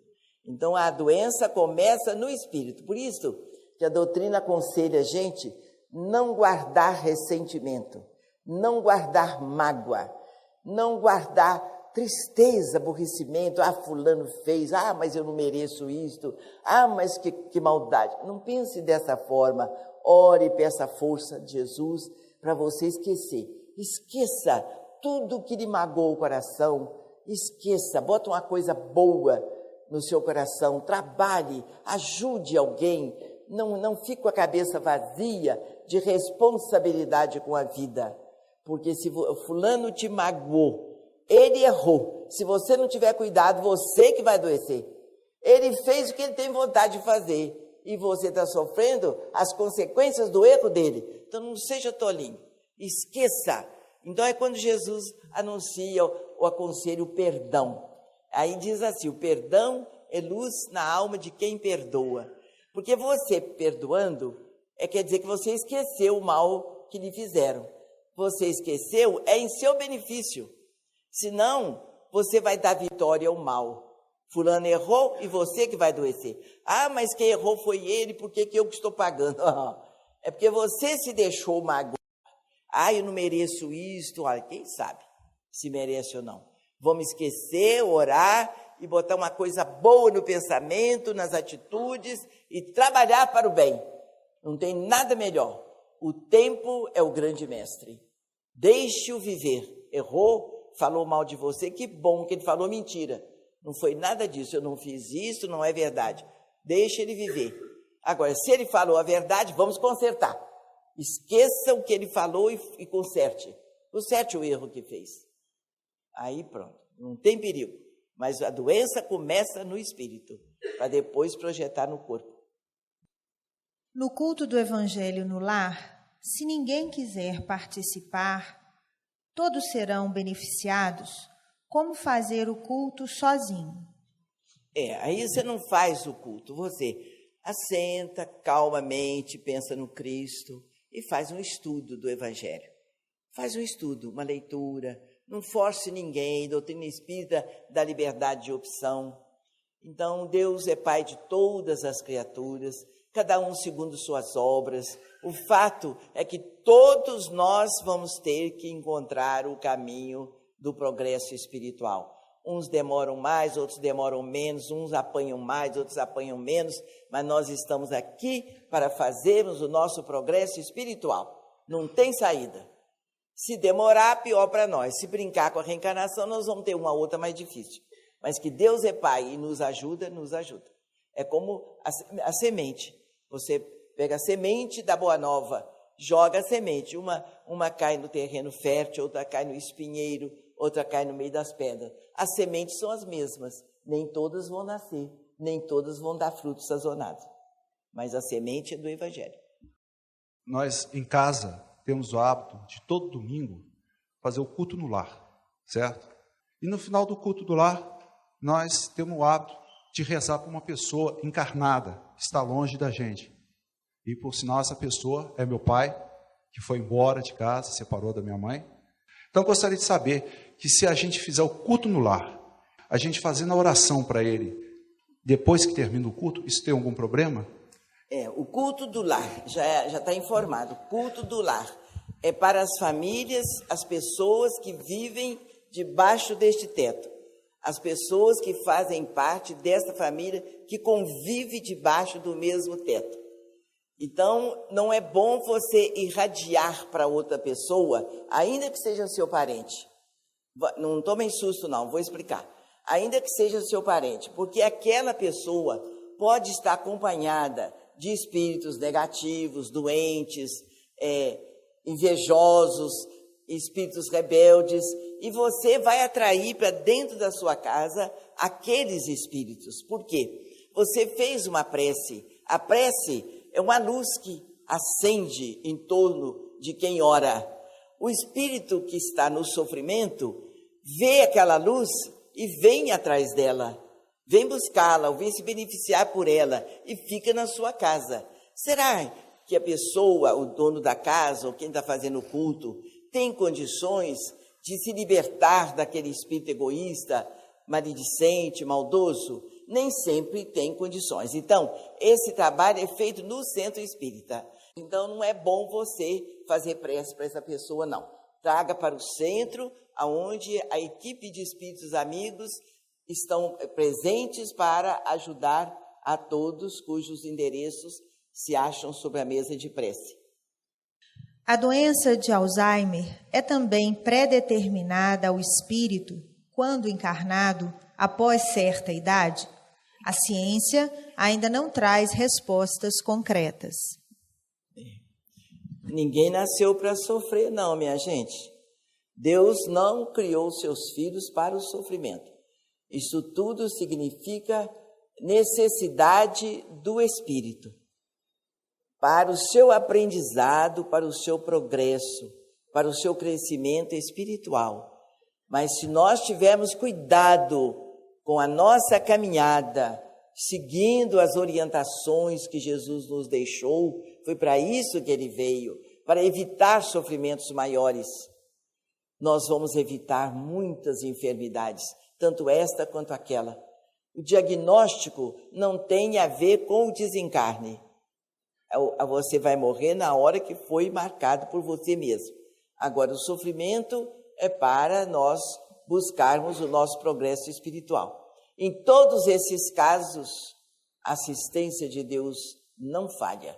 Então, a doença começa no espírito. Por isso que a doutrina aconselha a gente não guardar ressentimento, não guardar mágoa, não guardar tristeza, aborrecimento. Fulano fez, mas eu não mereço isto, mas que maldade. Não pense dessa forma. ore e peça a força de Jesus para você esquecer. Esqueça tudo que lhe magoou o coração, esqueça, bota uma coisa boa no seu coração, trabalhe, ajude alguém, não fique com a cabeça vazia de responsabilidade com a vida, porque se fulano te magoou, ele errou, se você não tiver cuidado, você que vai adoecer. Ele fez o que ele tem vontade de fazer e você está sofrendo as consequências do erro dele. Então não seja tolinho, esqueça. Então é quando Jesus anuncia o aconselho o perdão. Aí diz assim, o perdão é luz na alma de quem perdoa. Porque você perdoando, quer dizer que você esqueceu o mal que lhe fizeram. Você esqueceu, é em seu benefício. Senão, você vai dar vitória ao mal. Fulano errou e você que vai adoecer. Ah, mas quem errou foi ele, por que eu que estou pagando? É porque você se deixou magoar. Ah, eu não mereço isto. Olha, quem sabe se merece ou não. Vamos esquecer, orar e botar uma coisa boa no pensamento, nas atitudes e trabalhar para o bem. Não tem nada melhor. O tempo é o grande mestre. Deixe-o viver. Errou, falou mal de você, que bom que ele falou mentira. Não foi nada disso, eu não fiz isso, não é verdade. Deixe ele viver. Agora, se ele falou a verdade, vamos consertar. Esqueça o que ele falou e conserte. Conserte o erro que fez. Aí pronto, não tem perigo. Mas a doença começa no espírito, para depois projetar no corpo.
No culto do Evangelho no lar, se ninguém quiser participar, todos serão beneficiados. Como fazer o culto sozinho?
Aí você não faz o culto, você assenta calmamente, pensa no Cristo e faz um estudo do Evangelho. Faz um estudo, uma leitura, não force ninguém, doutrina espírita da liberdade de opção. Então, Deus é Pai de todas as criaturas, cada um segundo suas obras. O fato é que todos nós vamos ter que encontrar o caminho do progresso espiritual. Uns demoram mais, outros demoram menos, uns apanham mais, outros apanham menos, mas nós estamos aqui para fazermos o nosso progresso espiritual. Não tem saída. Se demorar, pior para nós. Se brincar com a reencarnação, nós vamos ter uma outra mais difícil. Mas que Deus é Pai e nos ajuda, nos ajuda. É como a semente. Você pega a semente da Boa Nova, joga a semente. Uma cai no terreno fértil, outra cai no espinheiro, outra cai no meio das pedras. As sementes são as mesmas. Nem todas vão nascer, nem todas vão dar frutos sazonados. Mas a semente é do Evangelho.
Nós, em casa, temos o hábito de todo domingo fazer o culto no lar, certo? E no final do culto do lar, nós temos o hábito de rezar por uma pessoa encarnada, que está longe da gente. E por sinal, essa pessoa é meu pai, que foi embora de casa, separou da minha mãe. Então eu gostaria de saber que se a gente fizer o culto no lar, a gente fazendo a oração para ele, depois que termina o culto, isso tem algum problema?
O culto do lar, já está informado, o culto do lar é para as famílias, as pessoas que vivem debaixo deste teto, as pessoas que fazem parte desta família que convive debaixo do mesmo teto. Então, não é bom você irradiar para outra pessoa, ainda que seja seu parente. Não tomem susto não, vou explicar. Ainda que seja seu parente, porque aquela pessoa pode estar acompanhada de espíritos negativos, doentes, invejosos, espíritos rebeldes, e você vai atrair para dentro da sua casa aqueles espíritos. Por quê? Você fez uma prece. A prece é uma luz que acende em torno de quem ora. O espírito que está no sofrimento vê aquela luz e vem atrás dela. Vem buscá-la, ou vem se beneficiar por ela e fica na sua casa. Será que a pessoa, o dono da casa, ou quem está fazendo o culto, tem condições de se libertar daquele espírito egoísta, maledicente, maldoso? Nem sempre tem condições. Então, esse trabalho é feito no centro espírita. Então, não é bom você fazer prece para essa pessoa, não. Traga para o centro, onde a equipe de espíritos amigos estão presentes para ajudar a todos cujos endereços se acham sobre a mesa de prece.
A doença de Alzheimer é também predeterminada ao espírito quando encarnado após certa idade? A ciência ainda não traz respostas concretas.
Ninguém nasceu para sofrer, não, minha gente. Deus não criou seus filhos para o sofrimento. Isso tudo significa necessidade do espírito, para o seu aprendizado, para o seu progresso, para o seu crescimento espiritual. Mas se nós tivermos cuidado com a nossa caminhada, seguindo as orientações que Jesus nos deixou, foi para isso que ele veio, para evitar sofrimentos maiores. Nós vamos evitar muitas enfermidades, tanto esta quanto aquela. O diagnóstico não tem a ver com o desencarne. Você vai morrer na hora que foi marcado por você mesmo. Agora, o sofrimento é para nós buscarmos o nosso progresso espiritual. Em todos esses casos, a assistência de Deus não falha.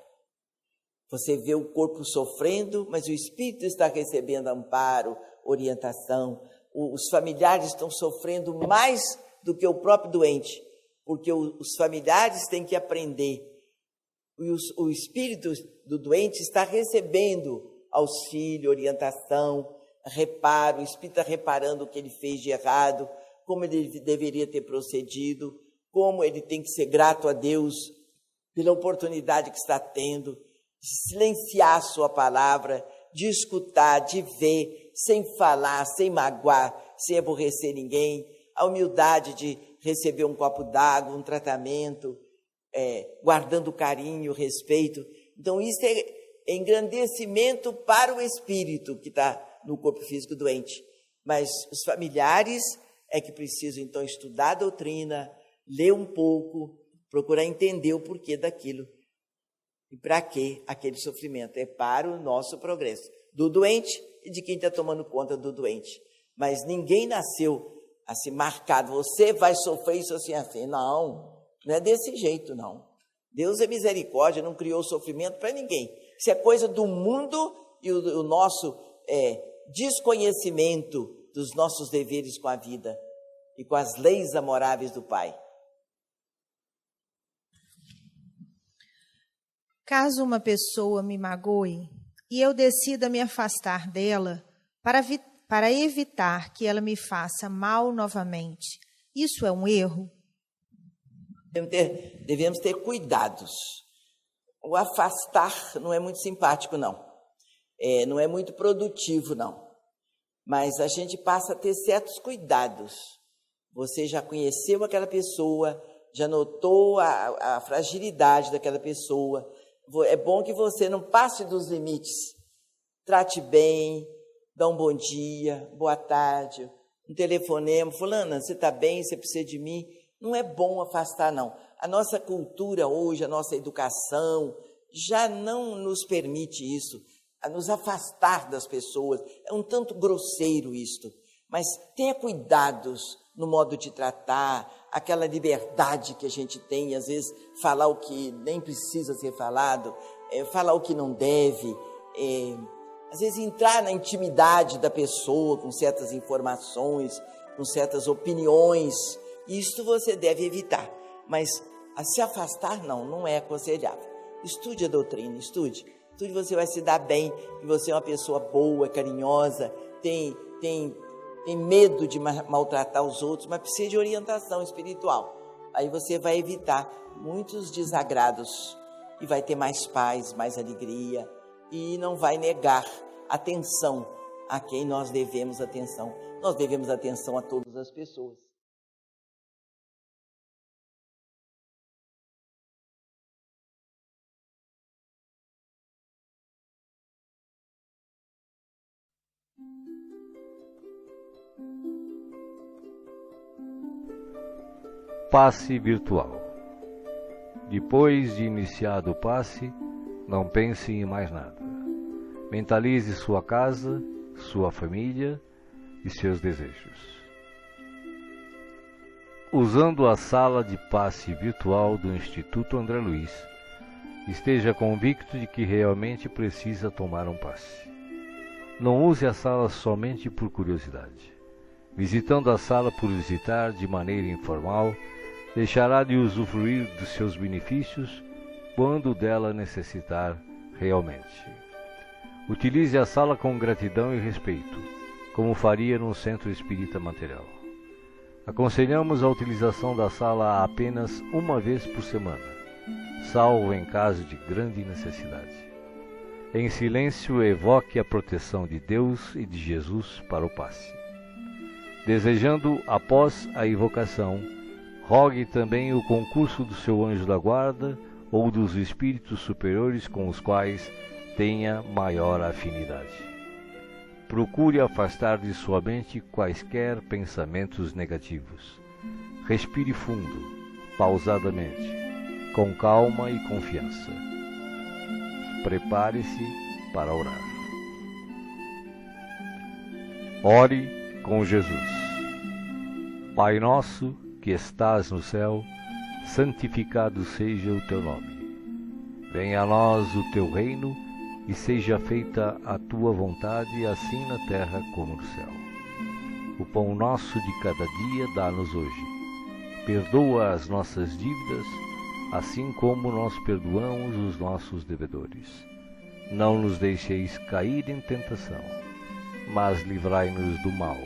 Você vê o corpo sofrendo, mas o espírito está recebendo amparo, orientação. Os familiares estão sofrendo mais do que o próprio doente, porque os familiares têm que aprender. O espírito do doente está recebendo auxílio, orientação, reparo. O espírito está reparando o que ele fez de errado, como ele deveria ter procedido, como ele tem que ser grato a Deus pela oportunidade que está tendo de silenciar a sua palavra, de escutar, de ver, sem falar, sem magoar, sem aborrecer ninguém, a humildade de receber um copo d'água, um tratamento, guardando carinho, respeito. Então isso é engrandecimento para o espírito que está no corpo físico doente. Mas os familiares é que precisam então estudar a doutrina, ler um pouco, procurar entender o porquê daquilo. E para que aquele sofrimento? É para o nosso progresso, do doente e de quem está tomando conta do doente. Mas ninguém nasceu assim marcado, você vai sofrer isso assim, assim. Não é desse jeito, não. Deus é misericórdia, não criou sofrimento para ninguém. Isso é coisa do mundo e o nosso desconhecimento dos nossos deveres com a vida e com as leis amoráveis do Pai.
Caso uma pessoa me magoe e eu decida me afastar dela para evitar que ela me faça mal novamente, isso é um erro?
Devemos ter cuidados. O afastar não é muito simpático, não. Não é muito produtivo, não. Mas a gente passa a ter certos cuidados. Você já conheceu aquela pessoa, já notou a fragilidade daquela pessoa. É bom que você não passe dos limites. Trate bem, dá um bom dia, boa tarde, um telefonema. Fulana, você está bem? Você precisa de mim? Não é bom afastar, não. A nossa cultura hoje, a nossa educação, já não nos permite isso, a nos afastar das pessoas. É um tanto grosseiro isto. Mas tenha cuidados no modo de tratar, aquela liberdade que a gente tem, às vezes falar o que nem precisa ser falado, falar o que não deve, às vezes entrar na intimidade da pessoa com certas informações, com certas opiniões. Isto você deve evitar, mas a se afastar não é aconselhável. Estude a doutrina, estude, você vai se dar bem, que você é uma pessoa boa, carinhosa, tem medo de maltratar os outros, mas precisa de orientação espiritual. Aí você vai evitar muitos desagrados e vai ter mais paz, mais alegria e não vai negar atenção a quem nós devemos atenção. Nós devemos atenção a todas as pessoas.
Passe virtual. Depois de iniciado o passe, não pense em mais nada. Mentalize sua casa, sua família e seus desejos. Usando a sala de passe virtual do Instituto André Luiz, Esteja convicto de que realmente precisa tomar um passe. Não use a sala somente por curiosidade. Visitando a sala por visitar de maneira informal, deixará de usufruir dos seus benefícios quando dela necessitar realmente. Utilize a sala com gratidão e respeito, como faria num centro espírita material. Aconselhamos a utilização da sala apenas uma vez por semana, salvo em caso de grande necessidade. Em silêncio, evoque a proteção de Deus e de Jesus para o passe. Desejando, após a invocação, rogue também o concurso do seu anjo da guarda ou dos espíritos superiores com os quais tenha maior afinidade. Procure afastar de sua mente quaisquer pensamentos negativos. Respire fundo, pausadamente, com calma e confiança. Prepare-se para orar. Ore com Jesus. Pai nosso que estás no céu, santificado seja o teu nome. Venha a nós o teu reino e seja feita a tua vontade, assim na terra como no céu. O pão nosso de cada dia dá-nos hoje. Perdoa as nossas dívidas, assim como nós perdoamos os nossos devedores. Não nos deixeis cair em tentação, mas livrai-nos do mal.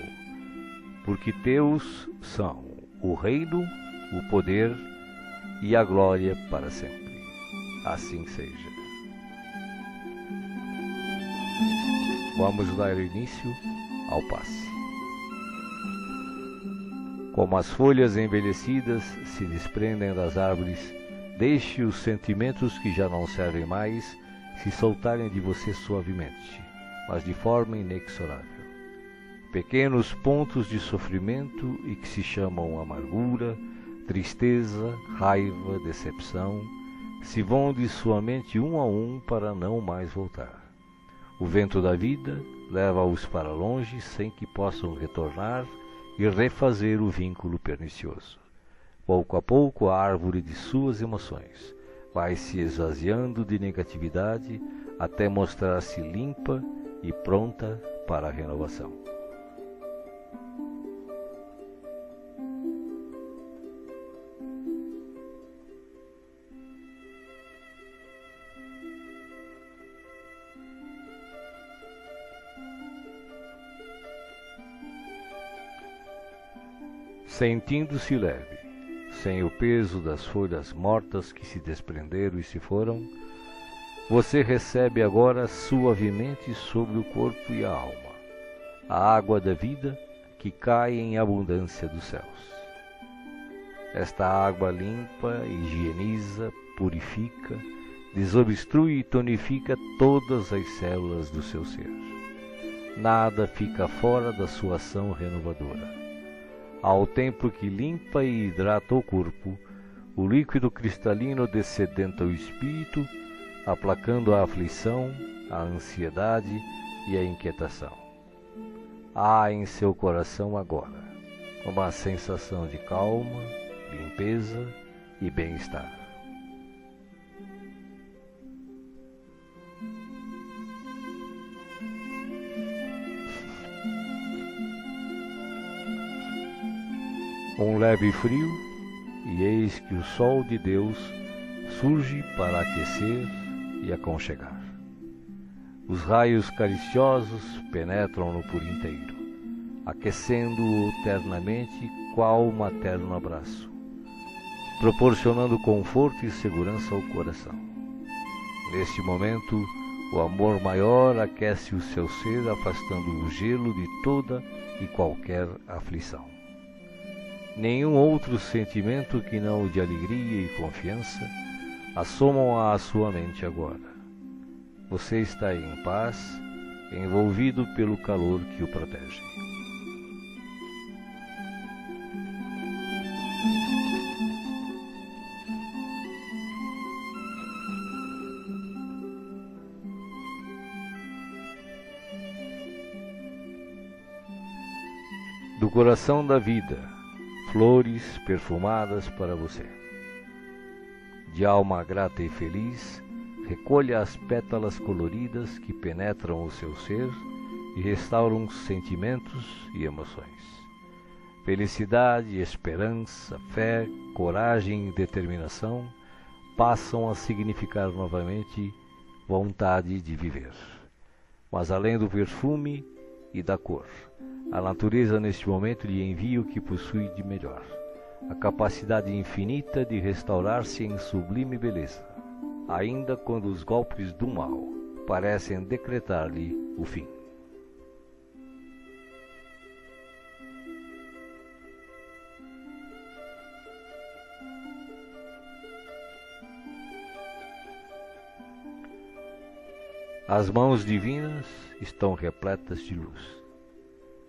Porque teus são o reino, o poder e a glória para sempre. Assim seja. Vamos dar início ao passe. Como as folhas envelhecidas se desprendem das árvores, deixe os sentimentos que já não servem mais se soltarem de você suavemente, mas de forma inexorável. Pequenos pontos de sofrimento e que se chamam amargura, tristeza, raiva, decepção, se vão de sua mente um a um para não mais voltar. O vento da vida leva-os para longe sem que possam retornar e refazer o vínculo pernicioso. Pouco a pouco a árvore de suas emoções vai se esvaziando de negatividade até mostrar-se limpa e pronta para a renovação. Sentindo-se leve, sem o peso das folhas mortas que se desprenderam e se foram, você recebe agora suavemente sobre o corpo e a alma a água da vida que cai em abundância dos céus. Esta água limpa, higieniza, purifica, desobstrui e tonifica todas as células do seu ser. Nada fica fora da sua ação renovadora. Ao tempo que limpa e hidrata o corpo, o líquido cristalino descedenta o espírito, aplacando a aflição, a ansiedade e a inquietação. Há em seu coração agora uma sensação de calma, limpeza e bem-estar. Um leve frio, e eis que o sol de Deus surge para aquecer e aconchegar. Os raios cariciosos penetram-no por inteiro, aquecendo-o ternamente qual materno abraço, proporcionando conforto e segurança ao coração. Neste momento, o amor maior aquece o seu ser, afastando o gelo de toda e qualquer aflição. Nenhum outro sentimento que não o de alegria e confiança assomam à sua mente agora. Você está em paz, envolvido pelo calor que o protege. Do coração da vida, flores perfumadas para você. De alma grata e feliz, recolha as pétalas coloridas que penetram o seu ser e restauram sentimentos e emoções. Felicidade, esperança, fé, coragem e determinação passam a significar novamente vontade de viver. Mas além do perfume e da cor, a natureza neste momento lhe envia o que possui de melhor, a capacidade infinita de restaurar-se em sublime beleza, ainda quando os golpes do mal parecem decretar-lhe o fim. As mãos divinas estão repletas de luz.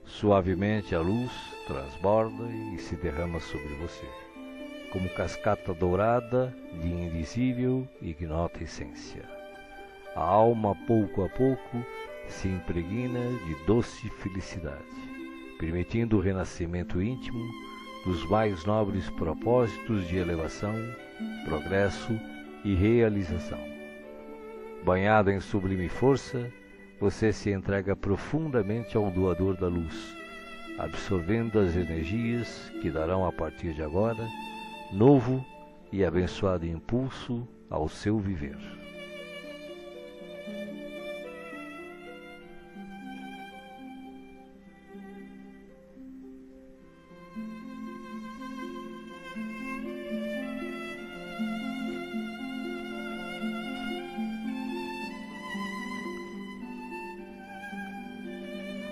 Suavemente a luz transborda e se derrama sobre você, como cascata dourada de invisível e ignota essência. A alma, pouco a pouco, se impregna de doce felicidade, permitindo o renascimento íntimo dos mais nobres propósitos de elevação, progresso e realização. Banhado em sublime força, você se entrega profundamente ao doador da luz, absorvendo as energias que darão a partir de agora novo e abençoado impulso ao seu viver.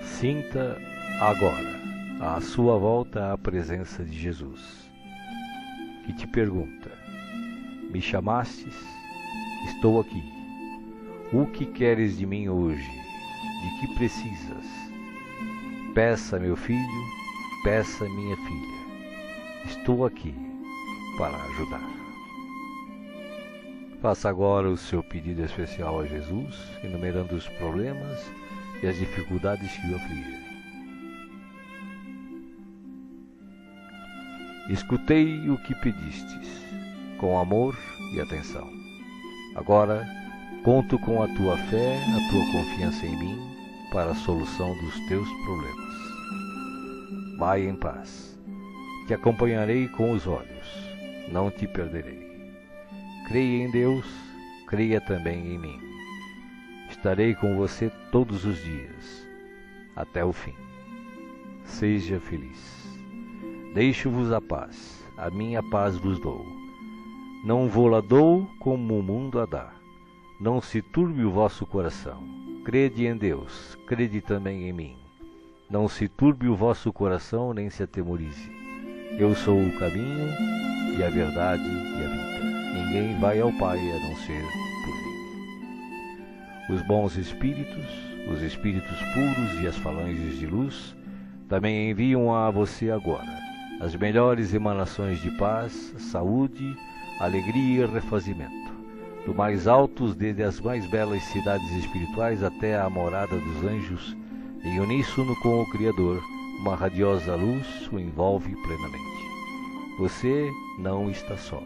Sinta agora à sua volta a presença de Jesus, que te pergunta: me chamastes? Estou aqui. O que queres de mim hoje? De que precisas? Peça, meu filho, peça, minha filha. Estou aqui para ajudar. Faça agora o seu pedido especial a Jesus, enumerando os problemas e as dificuldades que o afligem. Escutei o que pedistes, com amor e atenção. Agora, conto com a tua fé, a tua confiança em mim, para a solução dos teus problemas. Vai em paz. Te acompanharei com os olhos, não te perderei. Creia em Deus, creia também em mim. Estarei com você todos os dias, até o fim. Seja feliz. Deixo-vos a paz, a minha paz vos dou. Não vou-la dou como o mundo a dá. Não se turbe o vosso coração. Crede em Deus, crede também em mim. Não se turbe o vosso coração, nem se atemorize. Eu sou o caminho e a verdade e a vida. Ninguém vai ao Pai a não ser por mim. Os bons espíritos, os espíritos puros e as falanges de luz também enviam a você agora as melhores emanações de paz, saúde, alegria e refazimento, do mais altos desde as mais belas cidades espirituais até a morada dos anjos, em uníssono com o Criador, uma radiosa luz o envolve plenamente. Você não está só.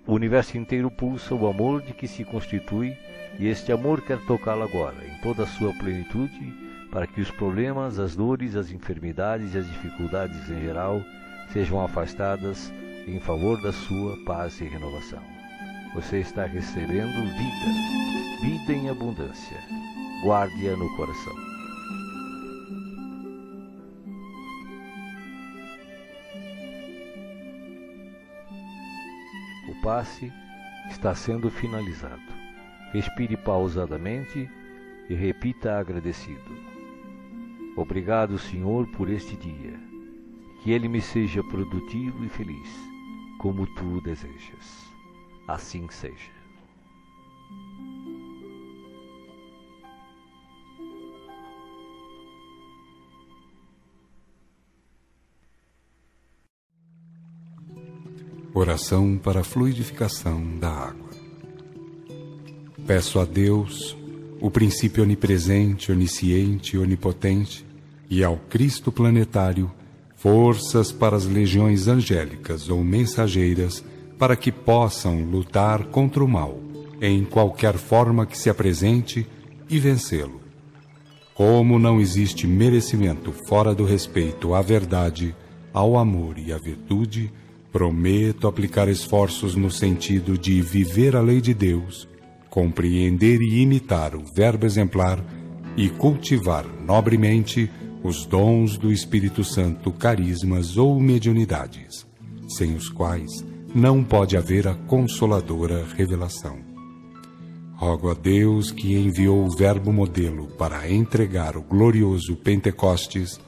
O universo inteiro pulsa o amor de que se constitui, e este amor quer tocá-lo agora, em toda a sua plenitude, para que os problemas, as dores, as enfermidades e as dificuldades em geral sejam afastadas em favor da sua paz e renovação. Você está recebendo vida, vida em abundância. Guarde-a no coração. O passe está sendo finalizado. Respire pausadamente e repita agradecido: obrigado, Senhor, por este dia. Que ele me seja produtivo e feliz, como tu o desejas. Assim seja.
Oração para a fluidificação da água. Peço a Deus, o princípio onipresente, onisciente e onipotente, e ao Cristo planetário, forças para as legiões angélicas ou mensageiras para que possam lutar contra o mal, em qualquer forma que se apresente, e vencê-lo. Como não existe merecimento fora do respeito à verdade, ao amor e à virtude, prometo aplicar esforços no sentido de viver a lei de Deus, compreender e imitar o verbo exemplar e cultivar nobremente os dons do Espírito Santo, carismas ou mediunidades, sem os quais não pode haver a consoladora revelação. Rogo a Deus, que enviou o verbo modelo para entregar o glorioso Pentecostes,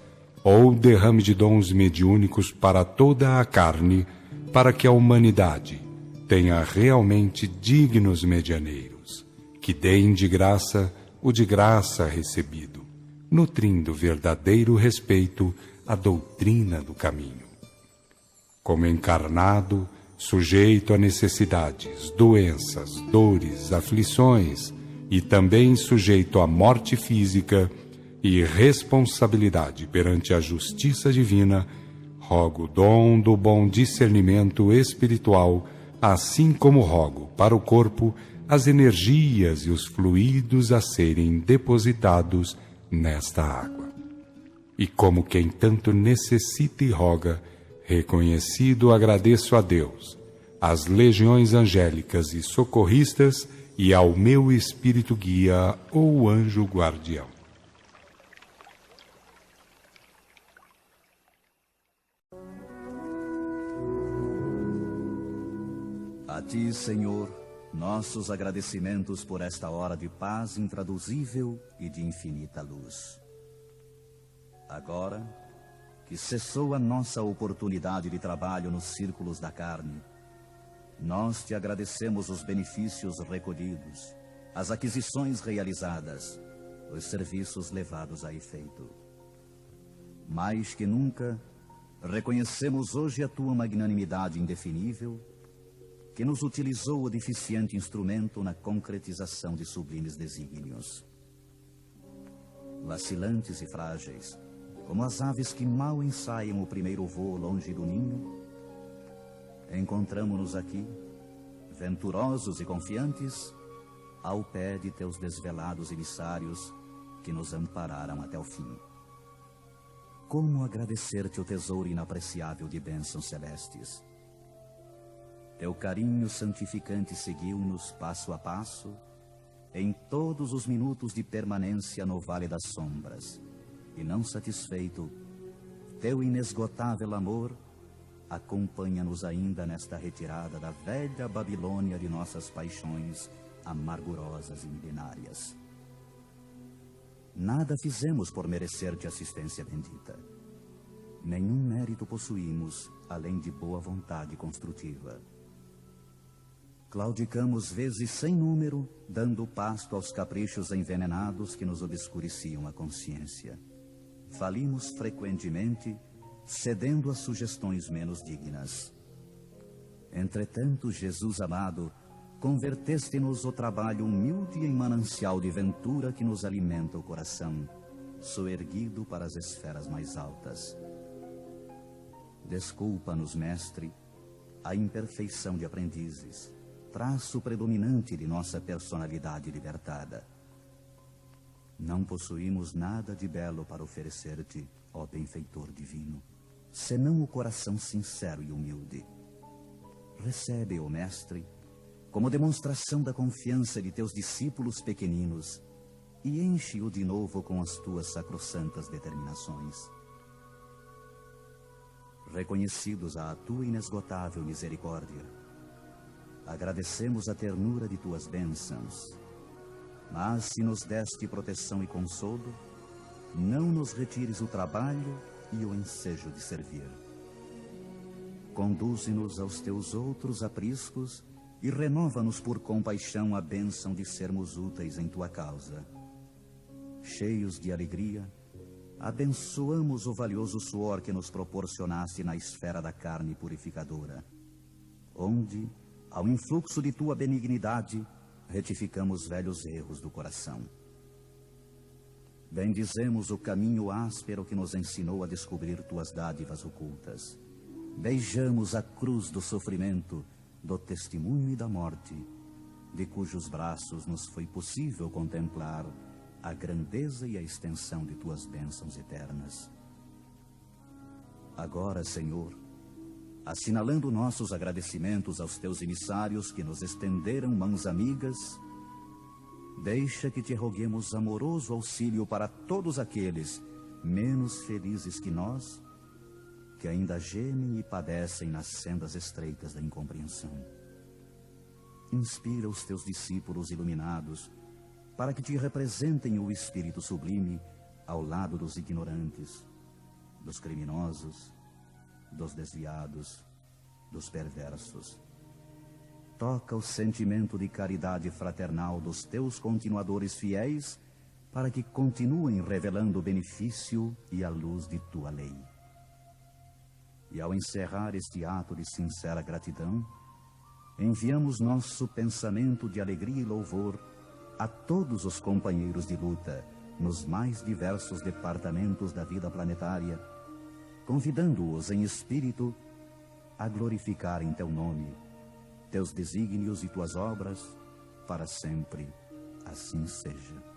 ou derrame de dons mediúnicos para toda a carne, para que a humanidade tenha realmente dignos medianeiros, que deem de graça o de graça recebido, nutrindo verdadeiro respeito à doutrina do caminho. Como encarnado, sujeito a necessidades, doenças, dores, aflições, e também sujeito à morte física e responsabilidade perante a justiça divina, rogo o dom do bom discernimento espiritual, assim como rogo para o corpo as energias e os fluidos a serem depositados nesta água. E como quem tanto necessita e roga, reconhecido agradeço a Deus, às legiões angélicas e socorristas e ao meu espírito guia ou anjo guardião.
A ti, Senhor, nossos agradecimentos por esta hora de paz intraduzível e de infinita luz. Agora que cessou a nossa oportunidade de trabalho nos círculos da carne, nós te agradecemos os benefícios recolhidos, as aquisições realizadas, os serviços levados a efeito. Mais que nunca, reconhecemos hoje a tua magnanimidade indefinível, que nos utilizou o deficiente instrumento na concretização de sublimes desígnios. Vacilantes e frágeis, como as aves que mal ensaiam o primeiro voo longe do ninho, encontramo-nos aqui, venturosos e confiantes, ao pé de teus desvelados emissários que nos ampararam até o fim. Como agradecer-te o tesouro inapreciável de bênçãos celestes? Teu carinho santificante seguiu-nos passo a passo, em todos os minutos de permanência no Vale das Sombras, e não satisfeito, teu inesgotável amor acompanha-nos ainda nesta retirada da velha Babilônia de nossas paixões amargurosas e milenárias. Nada fizemos por merecer-te assistência bendita. Nenhum mérito possuímos, além de boa vontade construtiva. Claudicamos vezes sem número, dando pasto aos caprichos envenenados que nos obscureciam a consciência. Falimos frequentemente, cedendo a sugestões menos dignas. Entretanto, Jesus amado, converteste-nos o trabalho humilde em manancial de ventura que nos alimenta o coração, soerguido para as esferas mais altas. Desculpa-nos, Mestre, a imperfeição de aprendizes, traço predominante de nossa personalidade libertada. Não possuímos nada de belo para oferecer-te, ó benfeitor divino, senão o coração sincero e humilde. Recebe-o, Mestre, como demonstração da confiança de teus discípulos pequeninos, e enche-o de novo com as tuas sacrossantas determinações. Reconhecidos à tua inesgotável misericórdia, agradecemos a ternura de tuas bênçãos, mas se nos deste proteção e consolo, não nos retires o trabalho e o ensejo de servir. Conduze-nos aos teus outros apriscos e renova-nos por compaixão a bênção de sermos úteis em tua causa. Cheios de alegria, abençoamos o valioso suor que nos proporcionaste na esfera da carne purificadora, onde, ao influxo de tua benignidade, retificamos velhos erros do coração. Bendizemos o caminho áspero que nos ensinou a descobrir tuas dádivas ocultas. Beijamos a cruz do sofrimento, do testemunho e da morte, de cujos braços nos foi possível contemplar a grandeza e a extensão de tuas bênçãos eternas. Agora, Senhor, assinalando nossos agradecimentos aos teus emissários que nos estenderam mãos amigas, deixa que te roguemos amoroso auxílio para todos aqueles menos felizes que nós, que ainda gemem e padecem nas sendas estreitas da incompreensão. Inspira os teus discípulos iluminados para que te representem o Espírito sublime ao lado dos ignorantes, dos criminosos, dos desviados, dos perversos. Toca o sentimento de caridade fraternal dos teus continuadores fiéis para que continuem revelando o benefício e a luz de tua lei. E ao encerrar este ato de sincera gratidão, enviamos nosso pensamento de alegria e louvor a todos os companheiros de luta nos mais diversos departamentos da vida planetária, convidando-os em espírito a glorificar em teu nome, teus desígnios e tuas obras, para sempre assim seja.